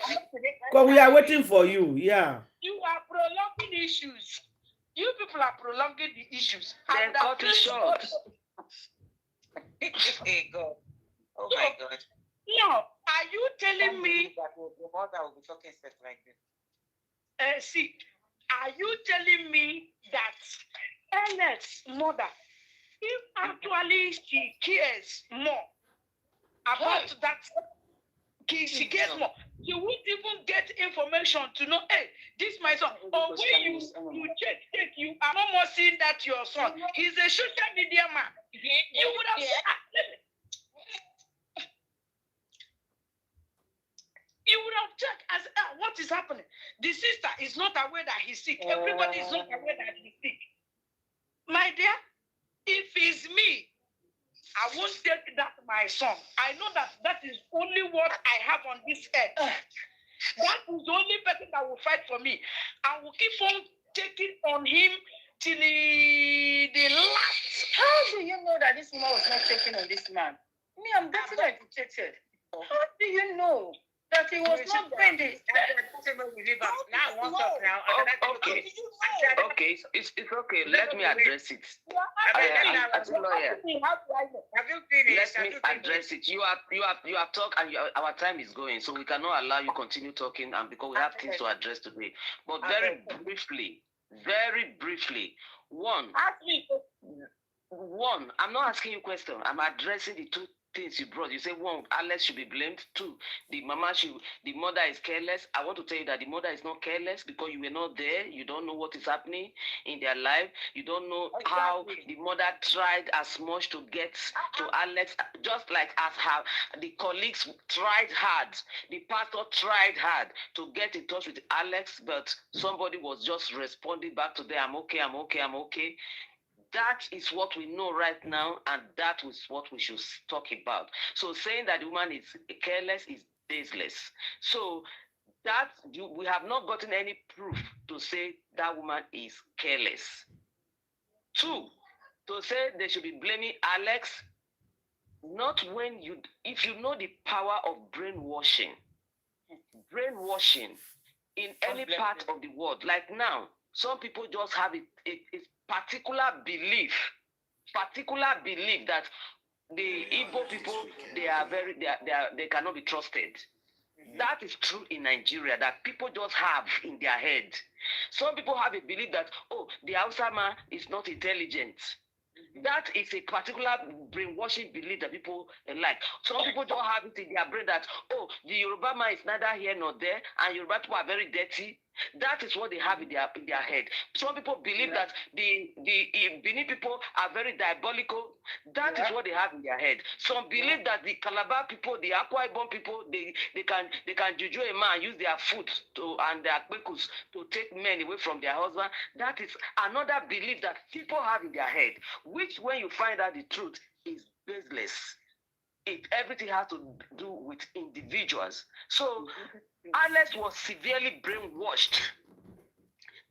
Because we are waiting for you. Yeah. You are prolonging issues. You people are prolonging the issues. Then cut it short. Hey God. Oh my God. No, are you telling me that the mother will be talking stuff like this? See, are you telling me that Ernest's mother, if actually she cares more about that, she cares more, you won't even get information to know, hey, this my son. Or when you check, you are no more seeing that your son. He's a social media man. You would have you would have checked as what is happening. The sister is not aware that he's sick. Everybody is not aware that he's sick. My dear, if it's me, I won't take that my son. I know that is only what I have on this earth. That is the only person that will fight for me. I will keep on checking on him till the last. How do you know that this woman was not checking on this man? Me, I'm getting agitated. How do you know that he was not doing this? Now I want to talk now. Okay. Okay, it's okay. Let me address it. As a lawyer, Have you finished? let me address it. You have talked, and our time is going, so we cannot allow you continue talking, and because we have things to address today. But very briefly, one, I'm not asking you a question. I'm addressing the two things you brought. You say one, Alex should be blamed. Two, the mother is careless. I want to tell you that the mother is not careless because you were not there. You don't know what is happening in their life. You don't know how the mother tried as much to get to Alex, just like the colleagues tried hard. The pastor tried hard to get in touch with Alex, but somebody was just responding back to them, I'm okay. That is what we know right now, and that is what we should talk about. So saying that the woman is careless is baseless. So that we have not gotten any proof to say that woman is careless. Two, to say they should be blaming Alex, not when if you know the power of brainwashing in any part of the world, like now, some people just have a particular belief that the Igbo people, they cannot be trusted. That is true in Nigeria, that people just have in their head. Some people have a belief that, the Hausa man is not intelligent. That is a particular brainwashing belief that people like. Some people don't have it in their brain that, the Yoruba man is neither here nor there, and Yoruba people are very dirty. That is what they have in their head. Some people believe that the Benin people are very diabolical. That is what they have in their head. Some believe that the Calabar people, the Akwa Ibom people, they can juju a man, use their foot and their kwekus to take men away from their husband. That is another belief that people have in their head, which when you find out the truth is baseless. Everything has to do with individuals. So Alex was severely brainwashed.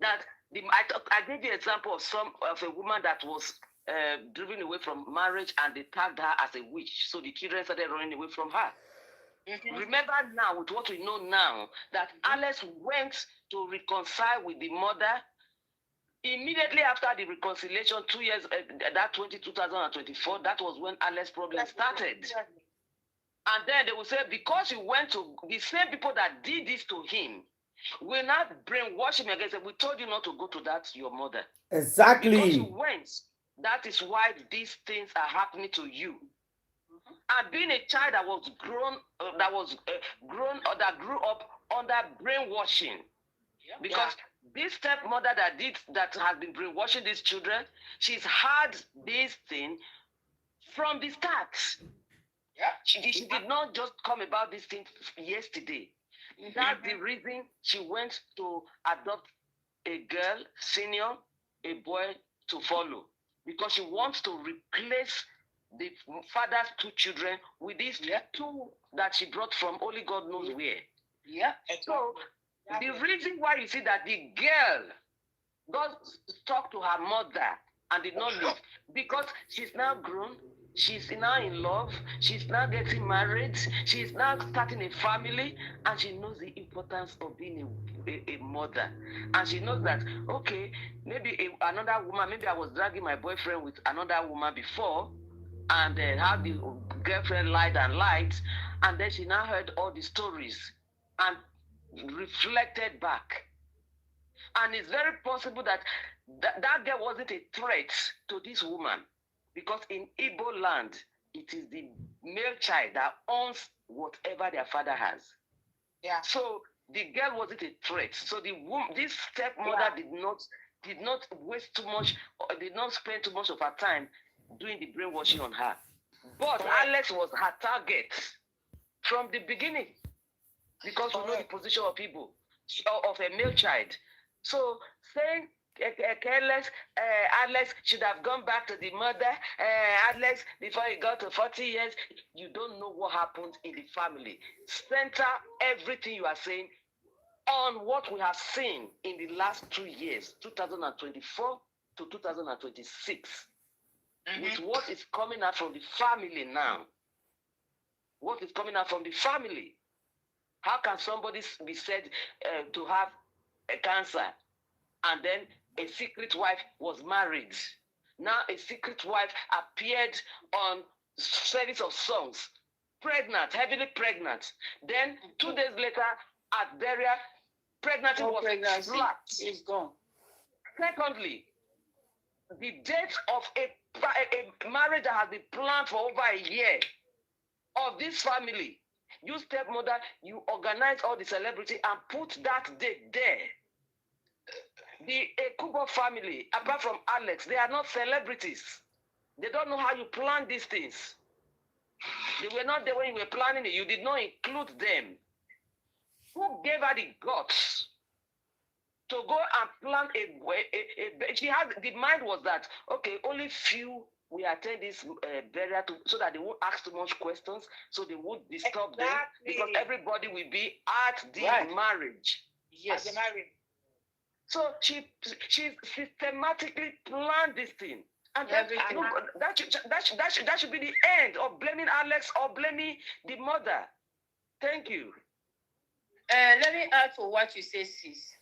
That I gave you an example of a woman that was driven away from marriage, and they tagged her as a witch. So the children started running away from her. Remember now, with what we know now, that Alex went to reconcile with the mother. Immediately after the reconciliation, 2 years, that 2024, that was when Alex's problem started. And then they will say, because you went to the same people that did this to him, will not brainwash him again. We told you not to go to your mother. Exactly. Because you went. That is why these things are happening to you. And being a child that was grown, that grew up under brainwashing, because this stepmother that has been brainwashing these children, she's had this thing from the start. She did not just come about this thing yesterday. That's the reason she went to adopt a girl, senior, a boy to follow, because she wants to replace the father's two children with these two that she brought from only God knows where. So the reason why you see that the girl got stuck to her mother and did not leave, because she's now grown, she's now in love, she's now getting married, she's now starting a family, and she knows the importance of being a mother. And she knows that, okay, maybe another woman, maybe I was dragging my boyfriend with another woman before, and how the girlfriend lied, and then she now heard all the stories and reflected back. And it's very possible that that girl wasn't a threat to this woman, because in Igbo land, it is the male child that owns whatever their father has. So the girl wasn't a threat. So this stepmother did not waste too much, or did not spend too much of her time doing the brainwashing on her. But Alex was her target from the beginning, because we know the position of people, of a male child. So saying careless, Alex should have gone back to the mother, Alex, before he got to 40 years, you don't know what happened in the family. Center everything you are saying on what we have seen in the last 2 years, 2024 to 2026, with what is coming out from the family now. What is coming out from the family? How can somebody be said to have a cancer and then a secret wife was married? Now a secret wife appeared on service of songs, pregnant, heavily pregnant. Then 2 days later at burial, pregnancy was flat. It's gone. Secondly, the date of a marriage that has been planned for over a year of this family, you stepmother, you organize all the celebrity and put that date there. The Ekubo family, apart from Alex, they are not celebrities. They don't know how you plan these things. They were not there when you were planning it. You did not include them. Who gave her the guts to go and plan she had, the mind was that, okay, only few will attend this burial so that they won't ask too much questions, so they won't disturb them, because everybody will be at the marriage. Yes. At the marriage. So she systematically planned this thing. And that should be the end of blaming Alex or blaming the mother. Thank you. Let me add for what you say, sis.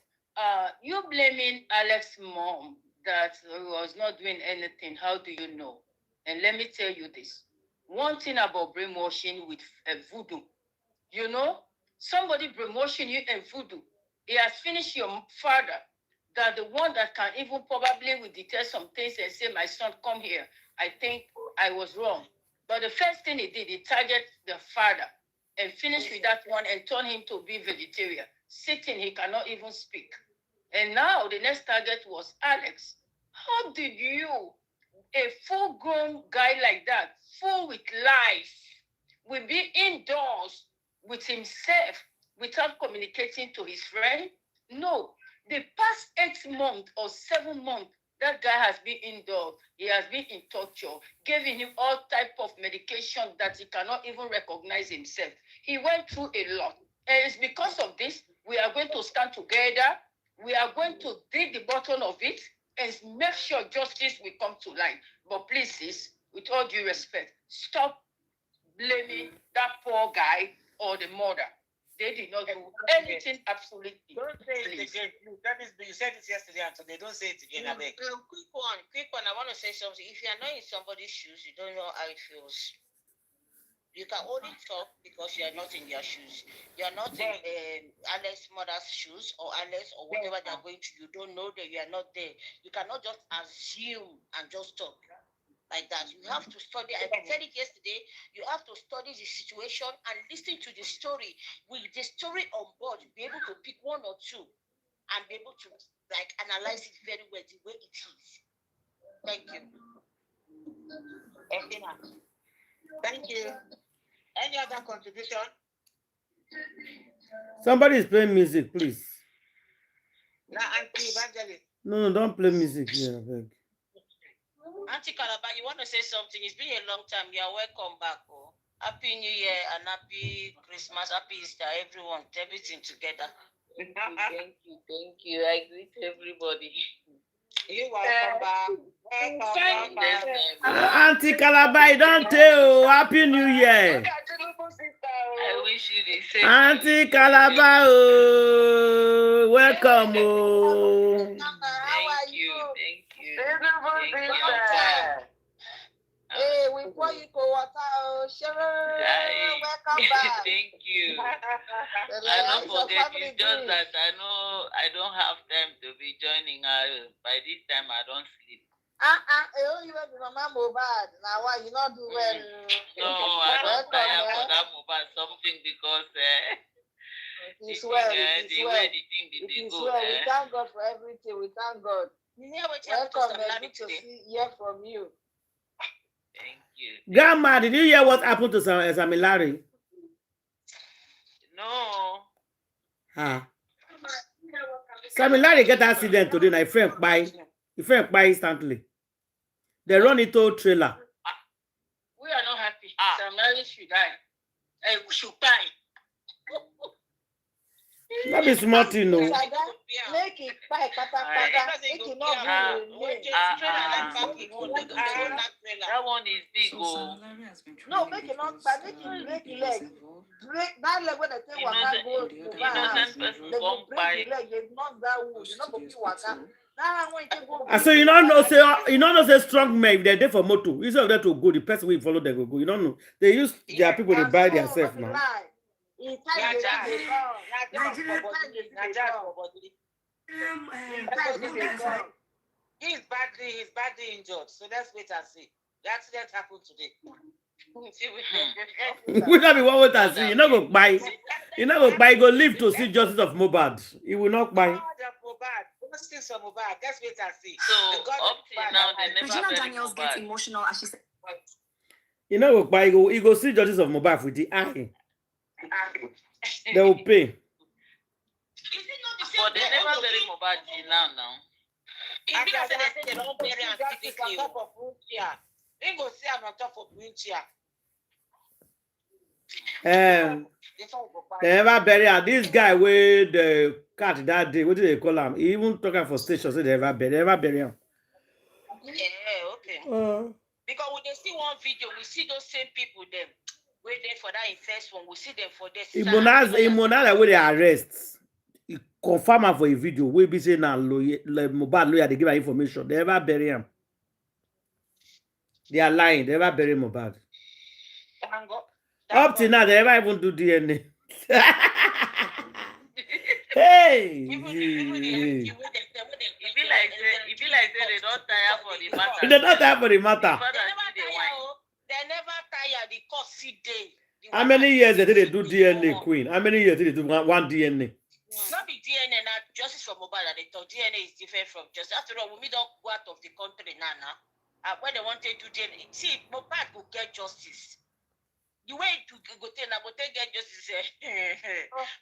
You blaming Alex's mom that he was not doing anything. How do you know? And let me tell you this. One thing about brainwashing with voodoo. You know, somebody brainwashing you in voodoo. He has finished your father. That the one that can even probably will detect some things and say, my son, come here. I think I was wrong. But the first thing he did, he targeted the father and finished with that one and turned him to be vegetarian. Sitting, he cannot even speak. And now the next target was Alex. How did you, a full-grown guy like that, full with life, will be indoors with himself without communicating to his friend? No. The past 8 months or 7 months, that guy has been indoors. He has been in torture, giving him all type of medication that he cannot even recognize himself. He went through a lot. And it's because of this, we are going to stand together. We are going to dig the bottom of it and make sure justice will come to light. But please, sis, with all due respect, stop blaming that poor guy or the mother. They did not do anything absolutely. Don't say it again. That is, you said it yesterday and today. Don't say it again. Quick one. I want to say something. If you are not in somebody's shoes, you don't know how it feels. You can only talk because you are not in their shoes. You are not in Alex's mother's shoes or Alex or whatever they are going to. You don't know that you are not there. You cannot just assume and just talk like that. You have to study. I said it yesterday. You have to study the situation and listen to the story. With the story on board, be able to pick 1 or 2 and be able to analyze it very well the way it is. Thank you. Thank you. Any other contribution? Somebody is playing music, please. Now, Auntie Evangelist. No, don't play music here, I beg. Auntie Calabar, you want to say something? It's been a long time. You are welcome back. Oh. Happy New Year and happy Christmas, happy Easter, everyone, everything together. Thank you. I greet everybody. You welcome back. Welcome. Auntie Calabar, don't tell. Happy New Year. I wish you the same. Auntie Calabar, oh, welcome. Oh. Thank you. Hey, we pour you for water, Sharon. Welcome back. Thank you. I don't forget, it's just that I know I don't have time to be joining her. By this time, I don't sleep. You went to Mama Mohbad. Now, why you not do well? No, I don't tire for that Mohbad something because it's well. The way the thing did go. We thank God for everything. We thank God. Welcome, good to hear from you. Thank you. Grandma, did you hear what happened to Samilari? No. Samilari get accident today. My friend buy instantly. They run into trailer. We are not happy. Samilari should die. We should buy. That be smart, you know. Make it buy kata, make it not that one is big. No, make it not bad. Make it break leg. Break that leg when the thing waka go to Innocent person they go come by. break the leg. They knock that wood. You know, go be waka. Now when you go. And so you don't know, say strong men, if they're there for motor. Instead of them to go, the person will follow them will go. You don't know. They use their people to buy themselves now. He's badly injured. So let's wait and see. The accident happened today. We not be one way to see. You not go buy. You not go buy. Go live to see justice of Mohbad. He will not buy. Justice of Mohbad. Let's wait and see. So up till now, they never Regina buried Daniels gets Mohbad. emotional as she said. You know go buy. He go see justice of Mohbad with the eye. They will pay. But they never bury Mohbad till now. If you say they don't bury him physically, they go see him on top of wheelchair. They never bury her. This guy with the cat that day, what did they call him? He even talking for station, so they never bury him. Yeah, okay. Because when they see one video, we see those same people them waiting for that first one. We see them for this. Imonaz where they arrest. He confirm am for a video. We be saying now Mohbad lawyer they give her information. They never bury him. They are lying. They never bury Mohbad. Up till now, they never even do DNA. Hey! It be like they don't tire for the matter. They don't tire for the matter. They never tire the costly day. How many years did they do DNA, Queen? How many years did they do one DNA? Not the DNA now, justice for Mohbad that they thought DNA is different from justice. After all, we don't go out of the country now. When they want to do DNA, see, Mohbad will get justice. The way to go get justice,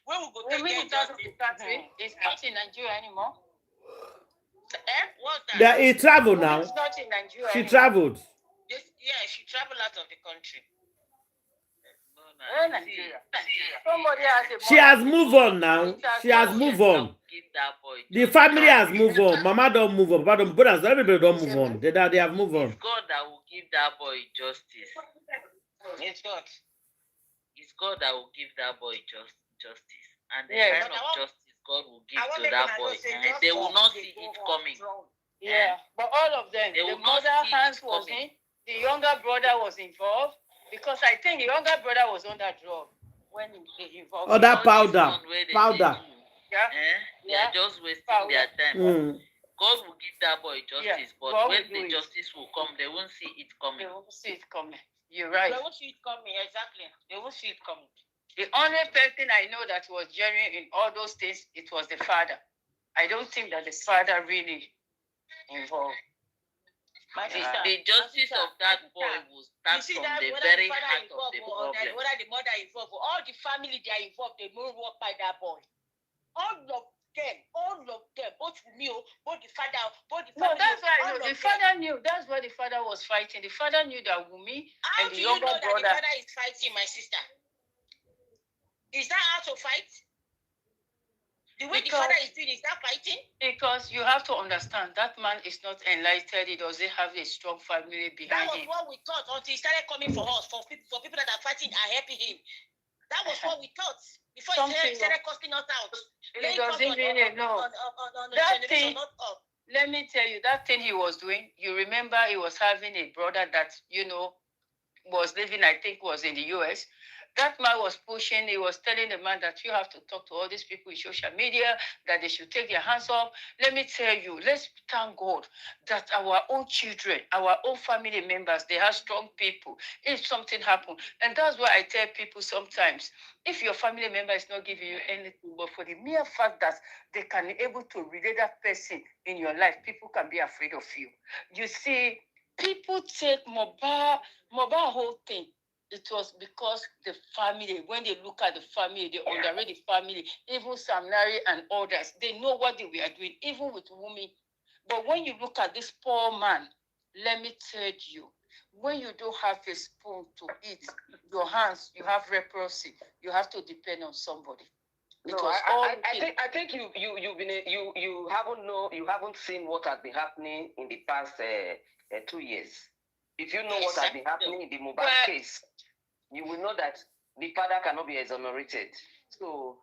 where we go get justice? It's not in Nigeria anymore. What's that? He traveled now. It's not in Nigeria She anymore. traveled. Yes, yeah, she traveled out of the country. Nigeria. Somebody has a She has moved on now. She has moved on. The family has moved on. Mama don't move on. Papa don't. Brothers, everybody don't move on. They have moved on. It's God that will give that boy justice. It's God. It's God that will give that boy justice. And the Yes. kind of justice God will give I want to that them to boy, say and just they will not they see go it for coming. throne. Yeah, but all of them, They the will not mother see hands it was coming. in, the younger brother was involved, because I think the younger brother was on that drug when he involved. Oh, that All this powder. one where they Powder. do, Yeah. They are just wasting Powder. their time. Mm. God will give that boy justice, but God when will do the it. justice will come, they won't see it coming. They won't see it coming. You're right. They won't see it coming, exactly. They won't see it coming. The only person I know that was genuine in all those things, it was the father. I don't think that the father really involved. The justice of that boy will start from the very heart of the problem. Whether the mother involved, all the family they are involved, they don't work by that boy. All of them, both me, both the father, both the No, family. that's why I all know. of The them. father knew. That's why the father was fighting. The father knew that Wumi How and do the you know younger that the brother. father is fighting, my sister? Is that how to fight? The way the father is doing, is that fighting? Because you have to understand that man is not enlightened. He doesn't have a strong family That behind was him. what we thought until he started coming for us, for people that are fighting and helping him. That was what we thought before he started costing us out. He doesn't really know. On the That generation, thing- not up. Let me tell you, that thing he was doing, you remember he was having a brother that, was living, I think, was in the US. That man was pushing, he was telling the man that you have to talk to all these people in social media, that they should take their hands off. Let me tell you, let's thank God that our own children, our own family members, they are strong people. If something happens, and that's why I tell people sometimes, if your family member is not giving you anything, but for the mere fact that they can be able to relate that person in your life, people can be afraid of you. You see, people take Mohbad whole thing. It was because the family, when they look at the family, they underrate the family, even Sam Larry and others, they know what they were doing, even with Wumi. But when you look at this poor man, let me tell you, when you don't have a spoon to eat, your hands, you have leprosy, you have to depend on somebody. No, I think you haven't seen what has been happening in the past 2 years. If you know what has been happening in the Mohbad case, you will know that the father cannot be exonerated. So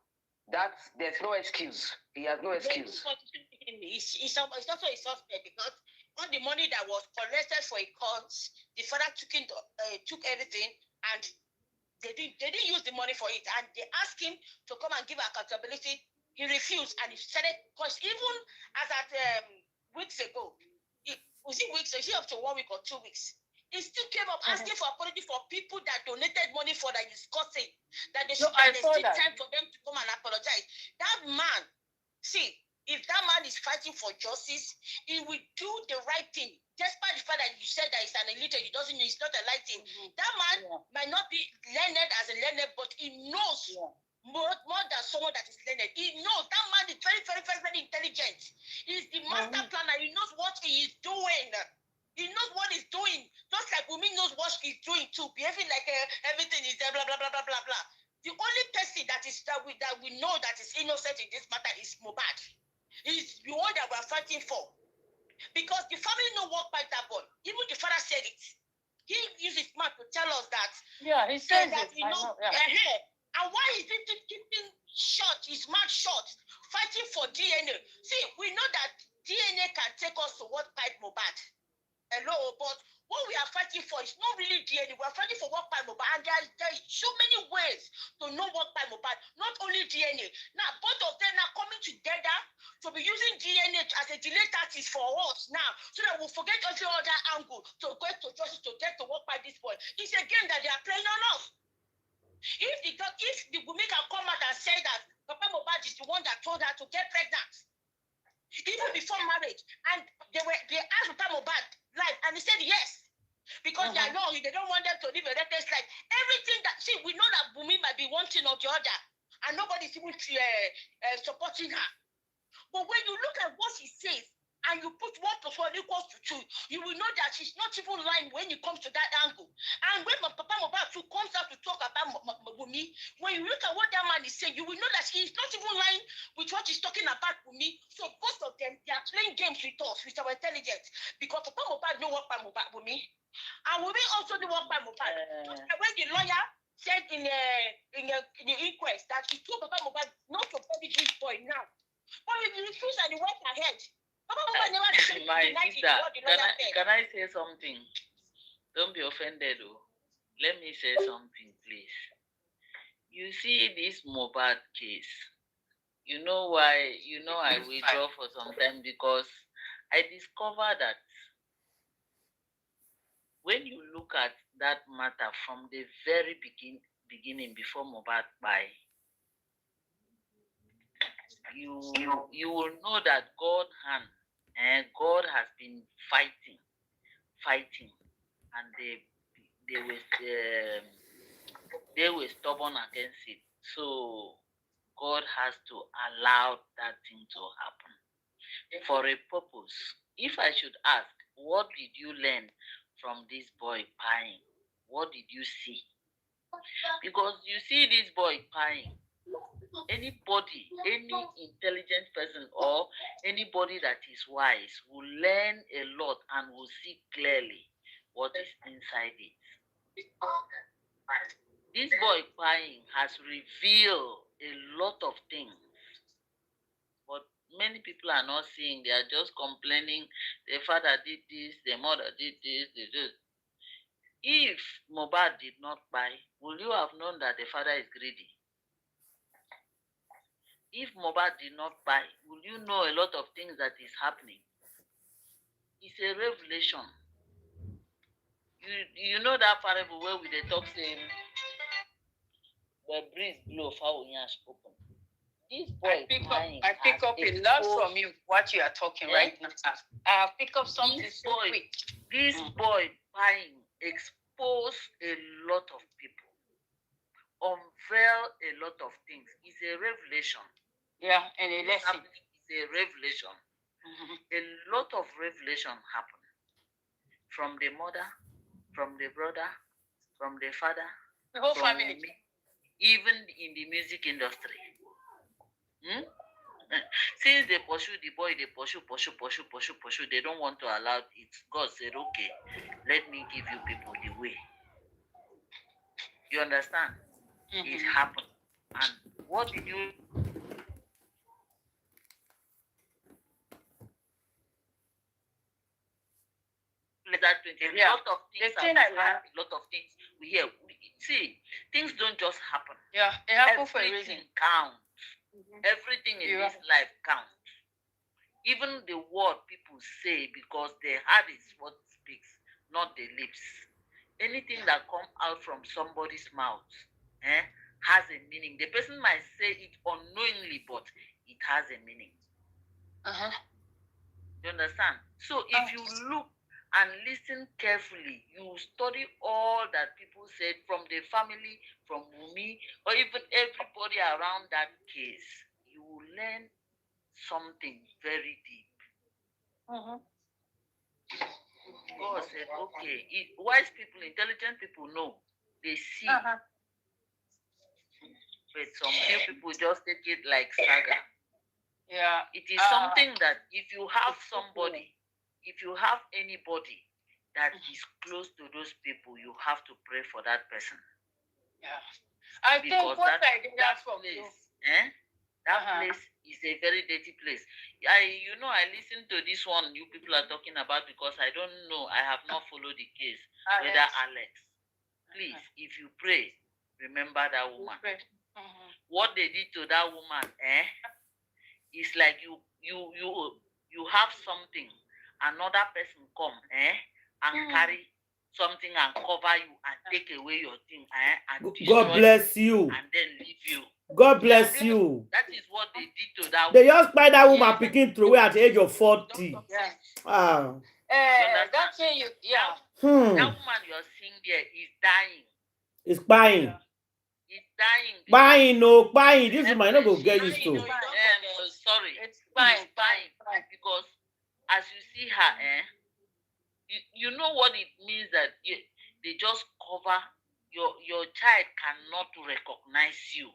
there's no excuse. He has no excuse. It's also a suspect because all the money that was collected for a cause, the father took everything and they didn't use the money for it, and they asked him to come and give accountability. He refused, and he started, because even as at weeks ago, was it weeks? Is it up to 1 week or 2 weeks? He still came up asking for apology for people that donated money for that he's causing. That they should still time for them to come and apologize. That man, see, if that man is fighting for justice, he will do the right thing. Despite the fact that you said that he's an illiterate, he's not enlightened. That man might not be learned as a learner, but he knows more than someone that is learned. He knows that man is very, very, very, very intelligent. He's the master planner. He knows what he is doing. He knows what he's doing. Just like Wumi knows what he's doing too, behaving like everything is there, blah, blah, blah, blah, blah, blah. The only person that we know that is innocent in this matter is Mohbad. He's the one that we're fighting for. Because the family no work by that boy. Even the father said it. He used his mouth to tell us that. Yeah, he said that it. And why is he keeping short, his mouth short, fighting for DNA? See, we know that DNA can take us to what pied Mohbad. Hello, but what we are fighting for is not really DNA. We are fighting for what pied Mohbad, and there is so many ways to know what pied Mohbad. Not only DNA. Now, both of them are coming together to be using DNA as a delay tactic for us now, so that we'll forget every other angle to go to justice to get to work by this point. It's a game that they are playing on us. If the woman can come out and say that Papa Mohbad is the one that told her to get pregnant, even before marriage, and they asked Papa Mohbad life, and he said yes. Because they are young, they don't want them to live a reckless life. Everything that, see, we know that Bumi might be one thing or the other, and nobody's even supporting her. But when you look at what she says, and you put 1 + 1 = 2, you will know that she's not even lying when it comes to that angle. And when my Papa Mohbad comes out to talk about Bumi, when you look at what that man is saying, you will know that he's not even lying with what he's talking about Bumi. So both of them, they are playing games with us, with our intelligence. Because Papa Mohbad don't work by Bumi. And Bumi also don't work by Mohbad. Just like when the lawyer said in the inquest that he told Papa Mohbad not to punish this boy now. But he refused and he went ahead. My sister, can I say something? Don't be offended, though. Let me say something, please. You see this Mohbad case. You know why? You know I withdraw for some time because I discovered that when you look at that matter from the very beginning before Mohbad died, you will know that God has been fighting, and they were stubborn against it. So God has to allow that thing to happen for a purpose. If I should ask, what did you learn from this boy paying? What did you see? Because you see this boy paying. Anybody, any intelligent person or anybody that is wise will learn a lot and will see clearly what is inside it. This boy crying has revealed a lot of things, but many people are not seeing. They are just complaining. The father did this, the mother did this, they did. If Mohbad did not buy, would you have known that the father is greedy? If Mohbad did not buy, will you know a lot of things that is happening? It's a revelation. You know that parable where we they talk saying, the breeze blow foul has open. This boy I pick up a lot from you, what you are talking right now. I pick up something so quick. This boy buying expose a lot of people, unveil a lot of things. It's a revelation. Yeah, and a lesson. It's a revelation. A lot of revelation happen from the mother, from the brother, from the father, the whole family. Even in the music industry. Hmm? Since they pursue the boy, they pursue, they don't want to allow it. God said, okay, let me give you people the way. You understand? It happened. And what did you that 20? A lot of things a lot of things we hear. See, things don't just happen. Yeah, it happened for a Everything reason. counts. Everything in this life counts. Even the word people say, because their heart is what speaks, not the lips. Anything that comes out from somebody's mouth has a meaning. The person might say it unknowingly, but it has a meaning. You understand? So if you look and listen carefully, you study all that people said from the family, from Wumi, or even everybody around that case, you will learn something very deep. God said, okay, wise people, intelligent people know, they see. But some few people just take it like saga. Yeah. It is something that if you have somebody, if you have anybody that is close to those people, you have to pray for that person. Yeah. I think what I did that from place, that place is a very dirty place. I listened to this one you people are talking about because I don't know. I have not followed the case. Whether Alex, please, if you pray, remember that woman. What they did to that woman, it's like you have something, another person come, and carry something and cover you and take away your thing, and God bless you. and then leave you. God bless you. That is what they did to that woman. They just buy that woman picking through at the age of 40. Wow. That's it. That woman you're seeing there is dying. It's buying. It's dying. Buying, no, buying. This is my not go get used to. Sorry. It's buying. Because as you see her, you know what it means that they just cover your child cannot recognize you,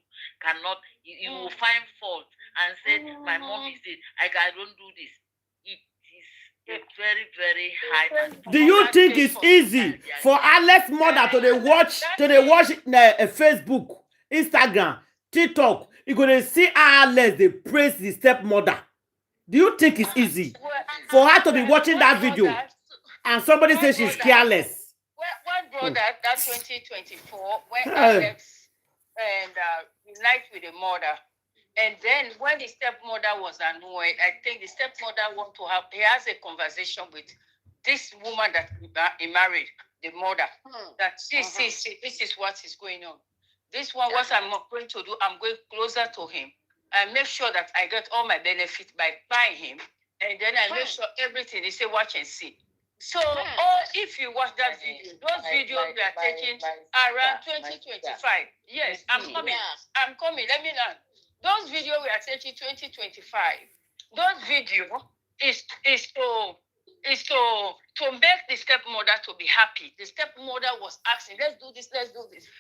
you will find fault and say, my mom is it, I don't do this. It is a very, very high. Do you think it's easy for Alex mother to watch Facebook, Instagram, TikTok? You gonna see Alex they praise the stepmother. Do you think it's easy for her to be watching that video and somebody says she's careless? One brother, that 2024, when Alex and unite with the mother, and then when the stepmother was annoyed, I think the stepmother he has a conversation with this woman that he married, the mother, that this is what is going on. This one, what I'm going to do, I'm going closer to him and make sure that I get all my benefits by buying him, and then I make sure everything. They say, watch and see. So, if you watch that video, those videos we are taking around 2025. Yes, I'm coming. I'm coming. Let me learn. Those videos we are taking 2025. Those videos is to make the stepmother to be happy. The stepmother was asking, let's do this.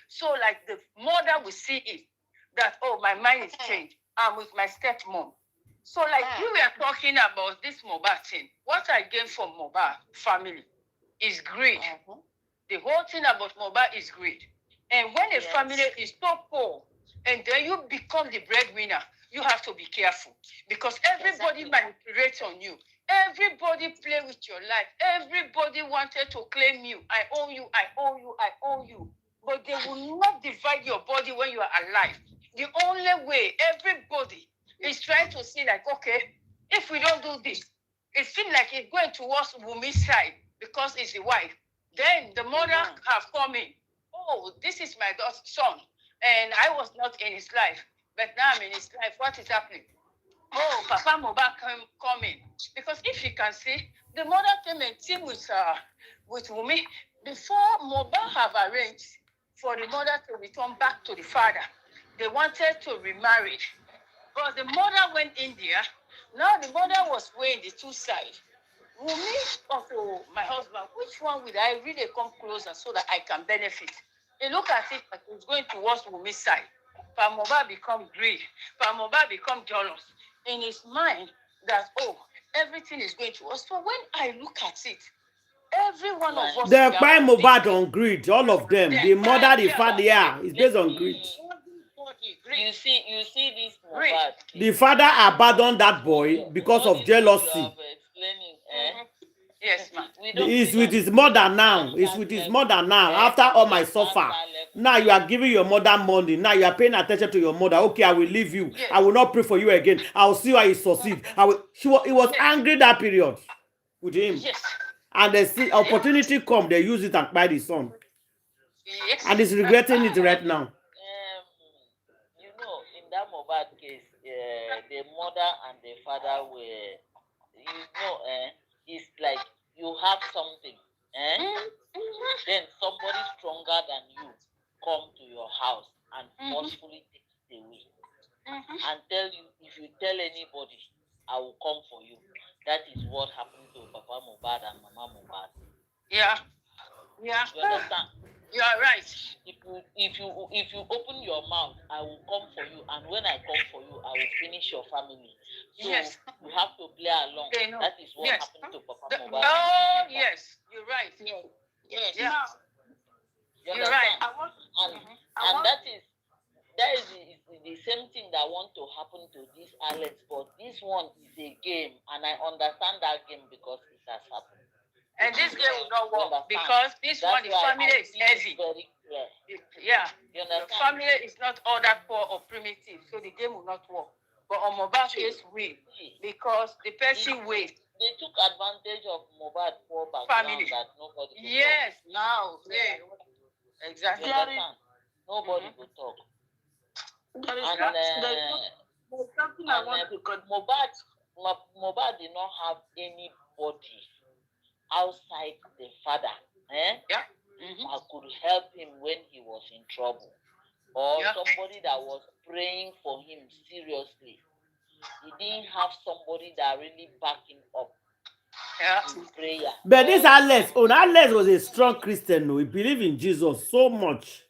So, like the mother will see it that my mind is changed. I'm with my stepmom. So, like we were talking about this Mohbad thing, what I gain from Mohbad family is greed. The whole thing about Mohbad is greed. And when a family is so poor, and then you become the breadwinner, you have to be careful because everybody manipulates on you. Everybody play with your life. Everybody wanted to claim you. I own you. I own you. I own you. But they will not divide your body when you are alive. The only way everybody is trying to see like, okay, if we don't do this, it seems like it's going towards Wumi's side because it's the wife. Then the mother have come in. Oh, this is my son, and I was not in his life, but now I'm in his life. What is happening? Oh, Papa Mohbad coming. Because if you can see, the mother came and team with Wumi before Mohbad have arranged for the mother to return back to the father. They wanted to remarry. But the mother went India. Now the mother was weighing the two sides. Wumi also, my husband, which one will I really come closer so that I can benefit? He looked at it like it's going towards Wumi's side. Mohbad become greed. Mohbad become jealous. In his mind, that, oh, everything is going to us. So when I look at it, every one of us... They buy Mohbad on greed, all of them. The mother, the father, it's based on greed. You see this Mohbad. The father abandoned that boy because of jealousy. Yes, ma'am. He's with his mother now. He's with his mother now. After all my suffer. Now you are giving your mother money. Now you are paying attention to your mother. Okay, I will leave you. Yes. I will not pray for you again. I will see how he succeed. He was angry that period with him. Yes. And the opportunity come, they use it and buy the son. Yes. And he's regretting it right now. You know, in that Mohbad case, the mother and the father were, it's like you have something, then somebody stronger than you come to your house and forcefully take it away and tell you, if you tell anybody, I will come for you. That is what happened to Papa Mohbad and Mama Mohbad. Yeah. You understand? You are right. If you open your mouth, I will come for you, and when I come for you, I will finish your family. So yes. You have to play along. That is what happened to Papa Mohbad. Oh yes, you're right. Yes. Yeah. You're right. And that is the same thing that want to happen to this Alex, but this one is a game, and I understand that game because it has happened. And this game will not work because this one, the family is heavy. Yeah. The family is not all that poor or primitive, so the game will not work. But on Mohbad case, will, because the person will. They took advantage of Mohbad poor background family. That nobody. Yes. Now. Yeah. Exactly. Nobody could talk. There is something I want to Mohbad did not have anybody outside the father, that could help him when he was in trouble, or somebody that was praying for him seriously. He didn't have somebody that really backed him up in prayer. But this Alex was a strong Christian. No, he believed in Jesus so much.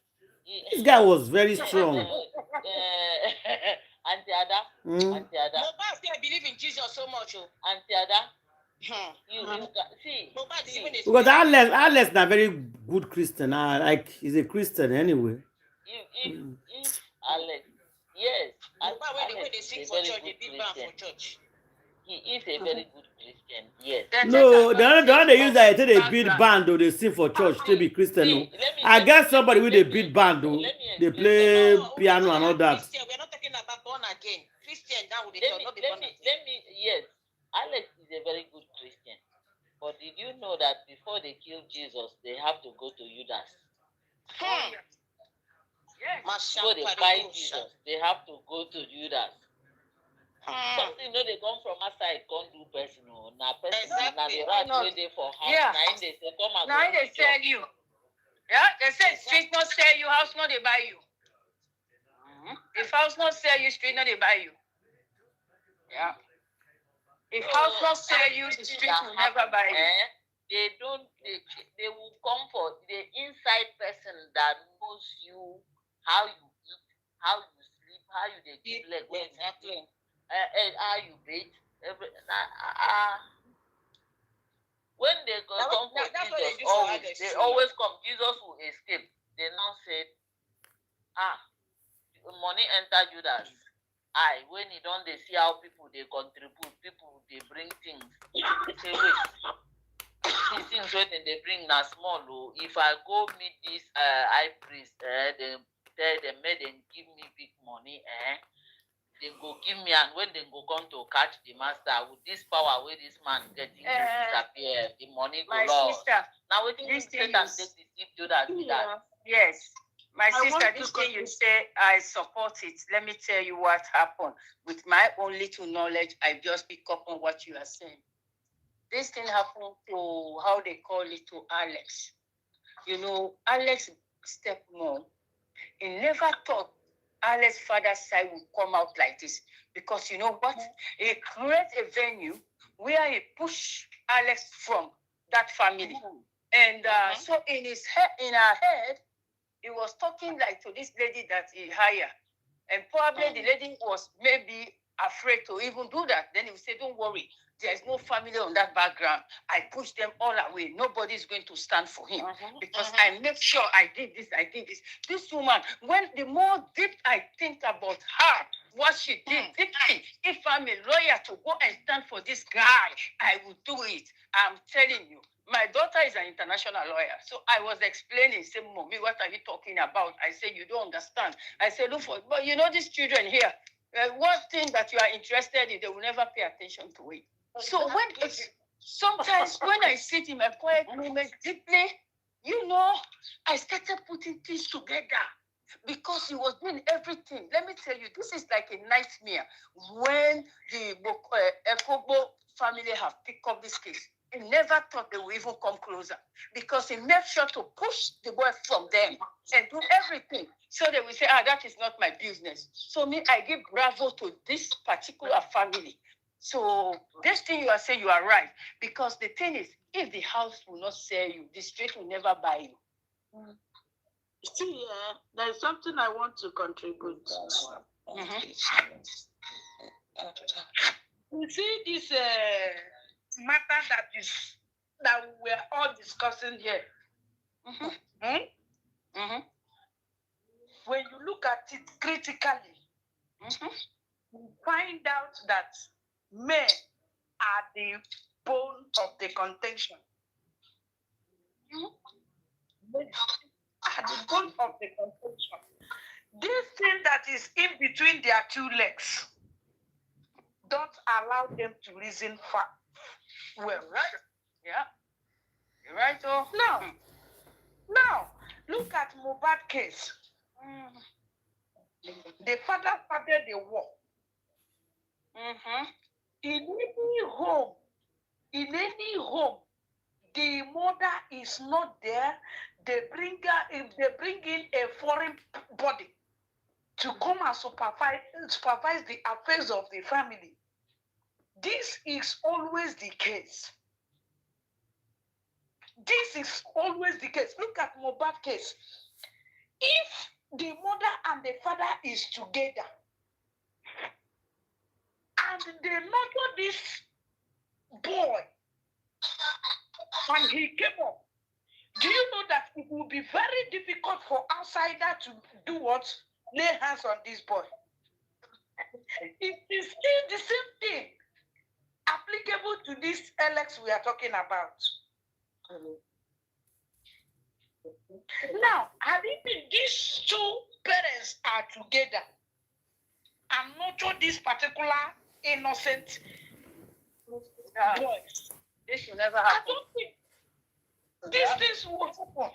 This guy was very strong. Auntie Ada. I believe in Jesus so much. Auntie Ada. You can see. Because Alex is a very good Christian. Like he's a Christian anyway. If Alex, yes. When they sing for church, they beat band for church. He is a very good Christian, yes. No, they use that they beat band or they sing for church to be Christian. No. I guess somebody with a beat band though. They play piano and all that. We're not talking about born again. Christian now with yes. Alex is a very good Christian. But did you know that before they kill Jesus, they have to go to Judas? Yes. Before they find Jesus, they have to go to Judas. Something they come from outside, can't do personal. Now they right waiting for house. Yeah. Now they say, come and now they sell you. Yeah, they say street not sell you, house not they buy you. If house not sell you, street not they buy you. Yeah. If house not sell you, the street will never buy you. They will come for the inside person that knows you, how you eat, how you sleep, how you keep leg. Exactly. How you bathe. When they come for Jesus, they always come. Jesus will escape. They now said, money enter Judas. When you don't they see how people they contribute, people they bring things. They say, wait, these things when they bring now small. If I go meet this high priest, they tell them, may they give me big money, they go give me, and when they go come to catch the master with this power where this man getting to disappear, the money go lost. Now we think Satan take the tip to that. Yes. My sister, this thing you say, I support it. Let me tell you what happened. With my own little knowledge, I just pick up on what you are saying. This thing happened to, how they call it, to Alex. You know, Alex's stepmom, he never thought Alex's father's side would come out like this. Because you know what? He created a venue where he pushed Alex from that family. And so in her head, he was talking like to this lady that he hired. And probably the lady was maybe afraid to even do that. Then he would say, don't worry, there is no family on that background. I push them all away. Nobody is going to stand for him because I make sure I did this, I did this. This woman, when the more deep I think about her, what she did deeply, if I'm a lawyer to go and stand for this guy, I will do it. I'm telling you. My daughter is an international lawyer. So I was explaining, say, Mommy, what are you talking about? I said, you don't understand. I said, look for it. But you know, these children here, one thing that you are interested in, they will never pay attention to it. So sometimes when I sit in my quiet moment deeply, you know, I started putting things together because he was doing everything. Let me tell you, this is like a nightmare when the Ekubo family have picked up this case. He never thought they would even come closer because he made sure to push the boy from them and do everything. So they will say, that is not my business. So me, I give bravo to this particular family. So this thing you are saying, you are right. Because the thing is, if the house will not sell you, the street will never buy you. See, there's something I want to contribute. You see this matter that we're all discussing here. When you look at it critically, you find out that men are the bone of the contention. Men are the bone of the contention. This thing that is in between their two legs, don't allow them to reason far. Well, right? Yeah. You're right, oh. Now, look at Mohbad case. The father started the war. In any home, the mother is not there. They bring in a foreign body to come and supervise the affairs of the family. This is always the case. This is always the case. Look at Mohbad case. If the mother and the father is together and they nurture this boy and he came up, do you know that it will be very difficult for outsider to do what? Lay hands on this boy. It is still the same thing applicable to this Alex we are talking about. Now, if these two parents are together and nurture this particular innocent boys, this will never I happen. don't think these things will happen.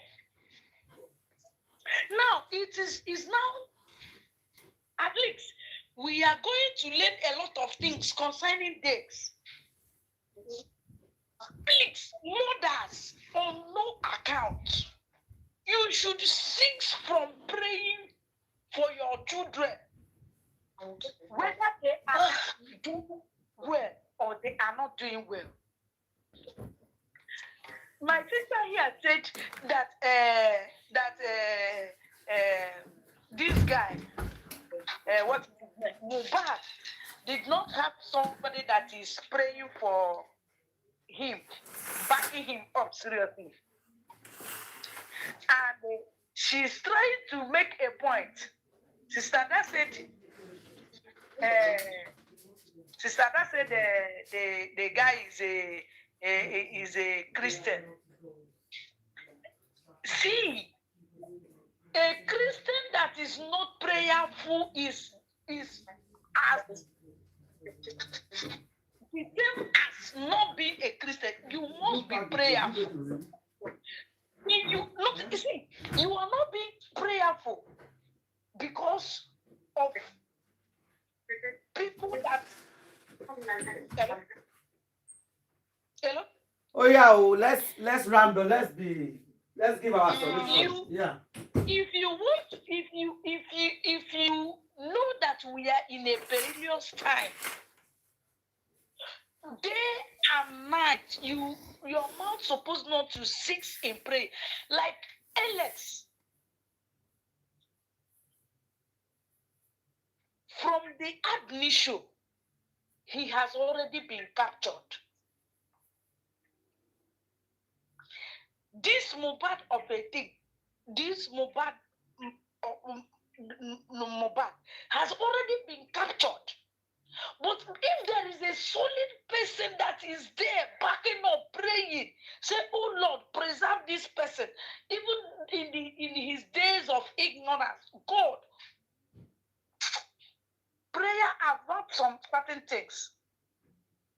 Now, it's now, at least, we are going to learn a lot of things concerning this. Please, mothers, on no account, you should cease from praying for your children, whether they are doing well or they are not doing well. My sister here said that this guy, Mohbad, did not have somebody that is praying for him, backing him up seriously. And she's trying to make a point. Sister that said the guy is a Christian. See, a Christian that is not prayerful is as the same as not being a Christian. You must be prayerful. When you look, you see, you are not being prayerful because of people that. Hello? Oh yeah, let's ramble. Let's give our solution. Yeah. If you know that we are in a perilous time, day and night, your mouth supposed not to cease in prayer. Like Alex. from the ad initio, he has already been captured. This Mohbad of a thing, this Mohbad has already been captured. But if there is a solid person that is there backing up, praying, say, oh Lord, preserve this person, even in his days of ignorance, God, prayer about some certain things.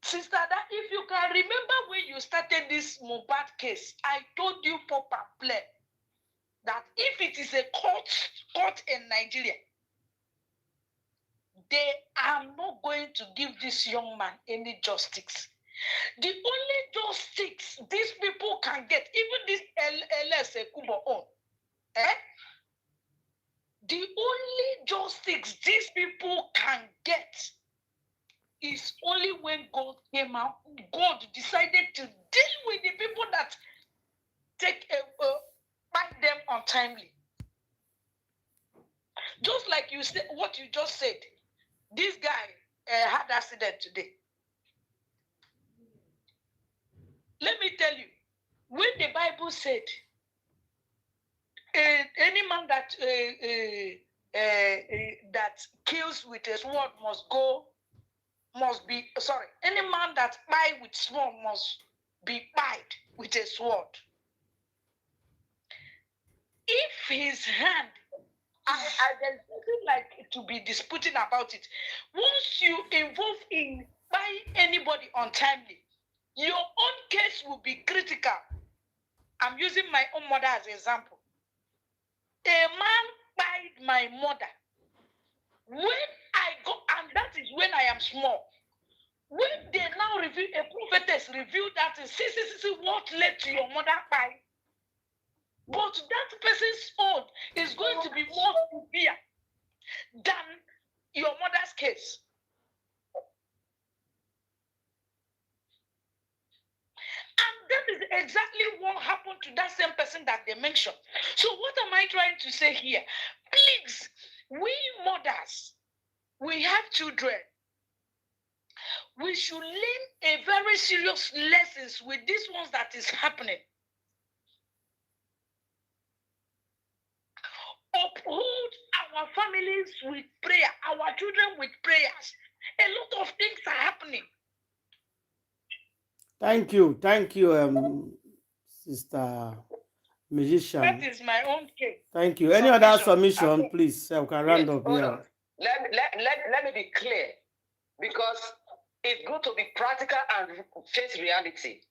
Sister, that if you can remember when you started this Mohbad case, I told you pop and play that if it is a court in Nigeria, they are not going to give this young man any justice. The only justice these people can get, even this LS Ekubo on, the only justice these people can get is only when God came out. God decided to deal with the people that fight them untimely. Just like you said, what you just said, this guy had accident today. Let me tell you, when the Bible said, any man that kills with a sword any man that buy with sword must be buyed with a sword. If his hand, there's nothing like to be disputing about it. Once you involve in buying anybody untimely, your own case will be critical. I'm using my own mother as an example. A man buyed my mother. When I go, and that is when I am small. When they now reveal, a prophetess revealed that, see what led to your mother buy. But that person's own is going to be more severe than your mother's case. And that is exactly what happened to that same person that they mentioned. So what am I trying to say here? Please, we mothers, we have children. We should learn a very serious lessons with these ones that is happening. Uphold our families with prayer, our children with prayers. A lot of things are happening. Thank you, Sister Musician. That is my own case. Thank you. Any other submission, please? We can round up here. Let me be clear, because it's good to be practical and face reality.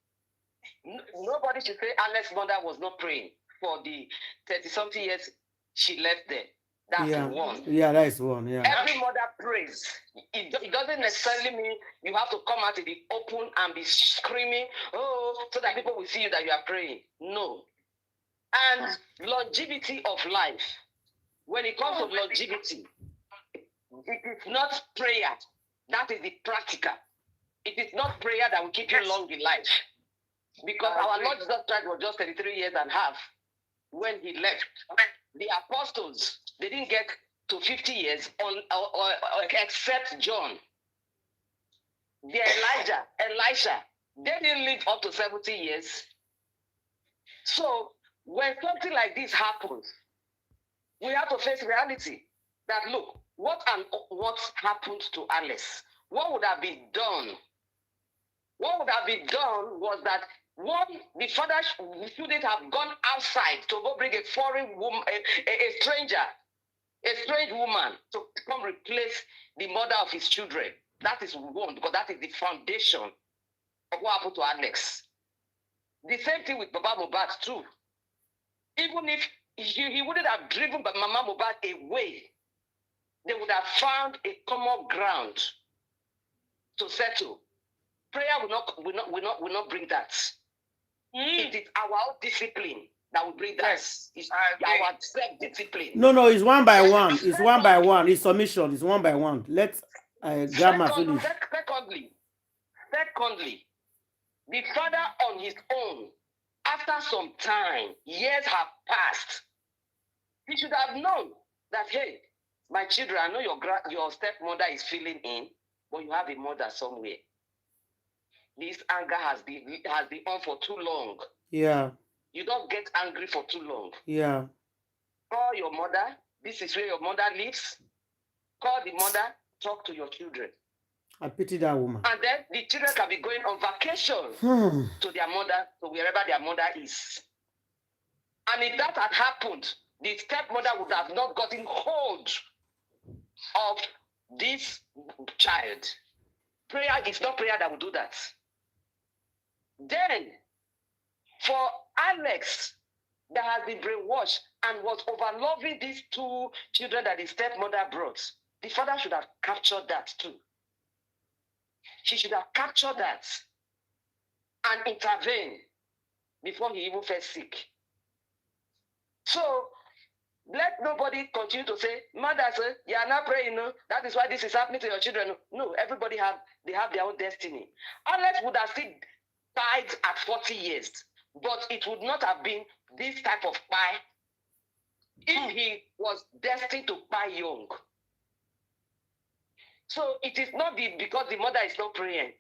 Nobody should say Alice's mother was not praying for the 30-something years she left there. That's one. Yeah, that is one. Yeah. Every mother prays. It doesn't necessarily mean you have to come out in the open and be screaming, oh, so that people will see you that you are praying. No. And longevity of life. When it comes to longevity, it is not prayer. That is the practical. It is not prayer that will keep you long in life. Because our Lord Jesus Christ was just 33 years and a half when he left. The apostles, they didn't get to 50 years except John. The Elisha, they didn't live up to 70 years. So when something like this happens, we have to face reality. That look, what happened to Alice? What would have been done? What would have been done was that one, the father shouldn't have gone outside to go bring a foreign woman, a strange woman to come replace the mother of his children. That is one, because that is the foundation of what happened to Alex. The same thing with Baba Mohbad too. Even if he wouldn't have driven Mama Mohbad away, they would have found a common ground to settle. Prayer will not bring that. It is our own discipline that will bring that. It's our self-discipline. No, it's one by one. It's one by one. It's submission. It's one by one. Let's grandma finish. Secondly, the father on his own, after some time, years have passed, he should have known that, hey, My children, I know your stepmother is feeling in, but you have a mother somewhere. This anger has been on for too long. Yeah. You don't get angry for too long. Yeah. Call your mother. This is where your mother lives. Call the mother. Talk to your children. I pity that woman. And then the children can be going on vacation to their mother, to wherever their mother is. And if that had happened, the stepmother would have not gotten hold of this child. Prayer is not prayer that will do that. Then, for Alex, that has been brainwashed and was overloving these two children that the stepmother brought, the father should have captured that too. She should have captured that and intervened before he even fell sick. So, let nobody continue to say, mothers, you are not praying, no? That is why this is happening to your children. No, everybody have their own destiny. Alex would have still died at 40 years, but it would not have been this type of pie if he was destined to die young. So it is not because the mother is not praying.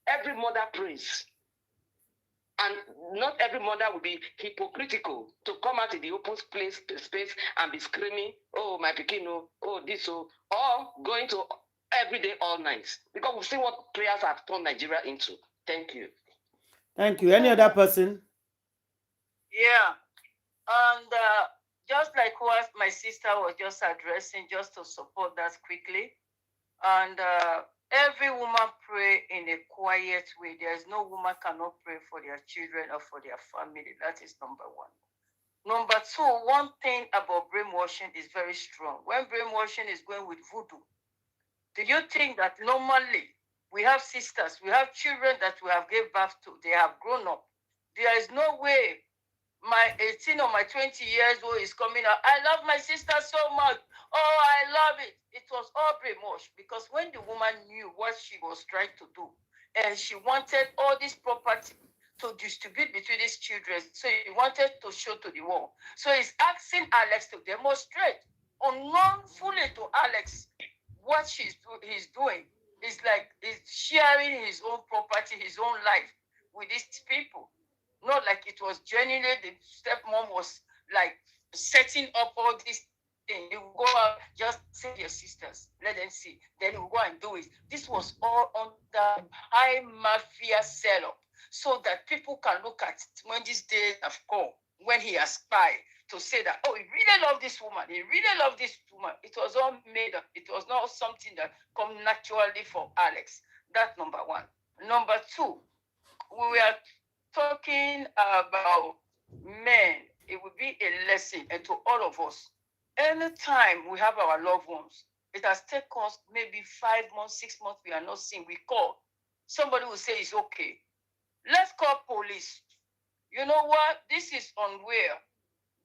Every mother prays. And not every mother will be hypocritical to come out in the open space and be screaming, oh, my pikin, oh, this, or going to every day, all night. Because we've seen what prayers have turned Nigeria into. Thank you. Thank you. Any other person? Yeah. And just like what my sister was just addressing, just to support that quickly. And every woman pray in a quiet way. There's no woman cannot pray for their children or for their family. That is number one. Number two, one thing about brainwashing is very strong. When brainwashing is going with voodoo, do you think that normally we have sisters, we have children that we have gave birth to, they have grown up. There is no way my 18 or my 20 years old is coming out. I love my sister so much. Oh, I love it. It was all brainwashed because when the woman knew what she was trying to do and she wanted all this property to distribute between these children, so he wanted to show to the world. So he's asking Alex to demonstrate unknown fully to Alex what he's doing. It's like he's sharing his own property, his own life with these people. Not like it was genuinely the stepmom was like setting up all these things. You go out, just save your sisters, let them see. Then you go and do it. This was all under high mafia setup, so that people can look at it when these days have come, when he aspired to say that, oh, he really loved this woman. He really loved this woman. It was all made up. It was not something that come naturally for Alex. That's number one. Number two, we are talking about men. It would be a lesson, and to all of us, anytime we have our loved ones, it has taken us maybe 5 months, 6 months, we are not seeing, we call. Somebody will say it's okay. Let's call police. You know what? This is unfair.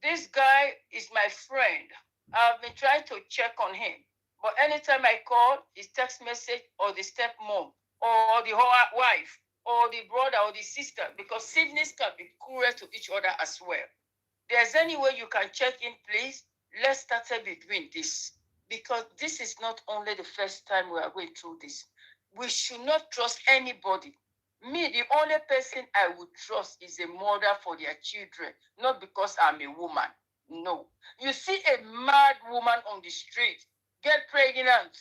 This guy is my friend. I've been trying to check on him. But anytime I call, his text message or the stepmom or the wife or the brother or the sister, because siblings can be cruel to each other as well. There's any way you can check in, please? Let's start between this, because this is not only the first time we are going through this. We should not trust anybody. Me, the only person I would trust is a mother for their children, not because I'm a woman. No. You see a mad woman on the street get pregnant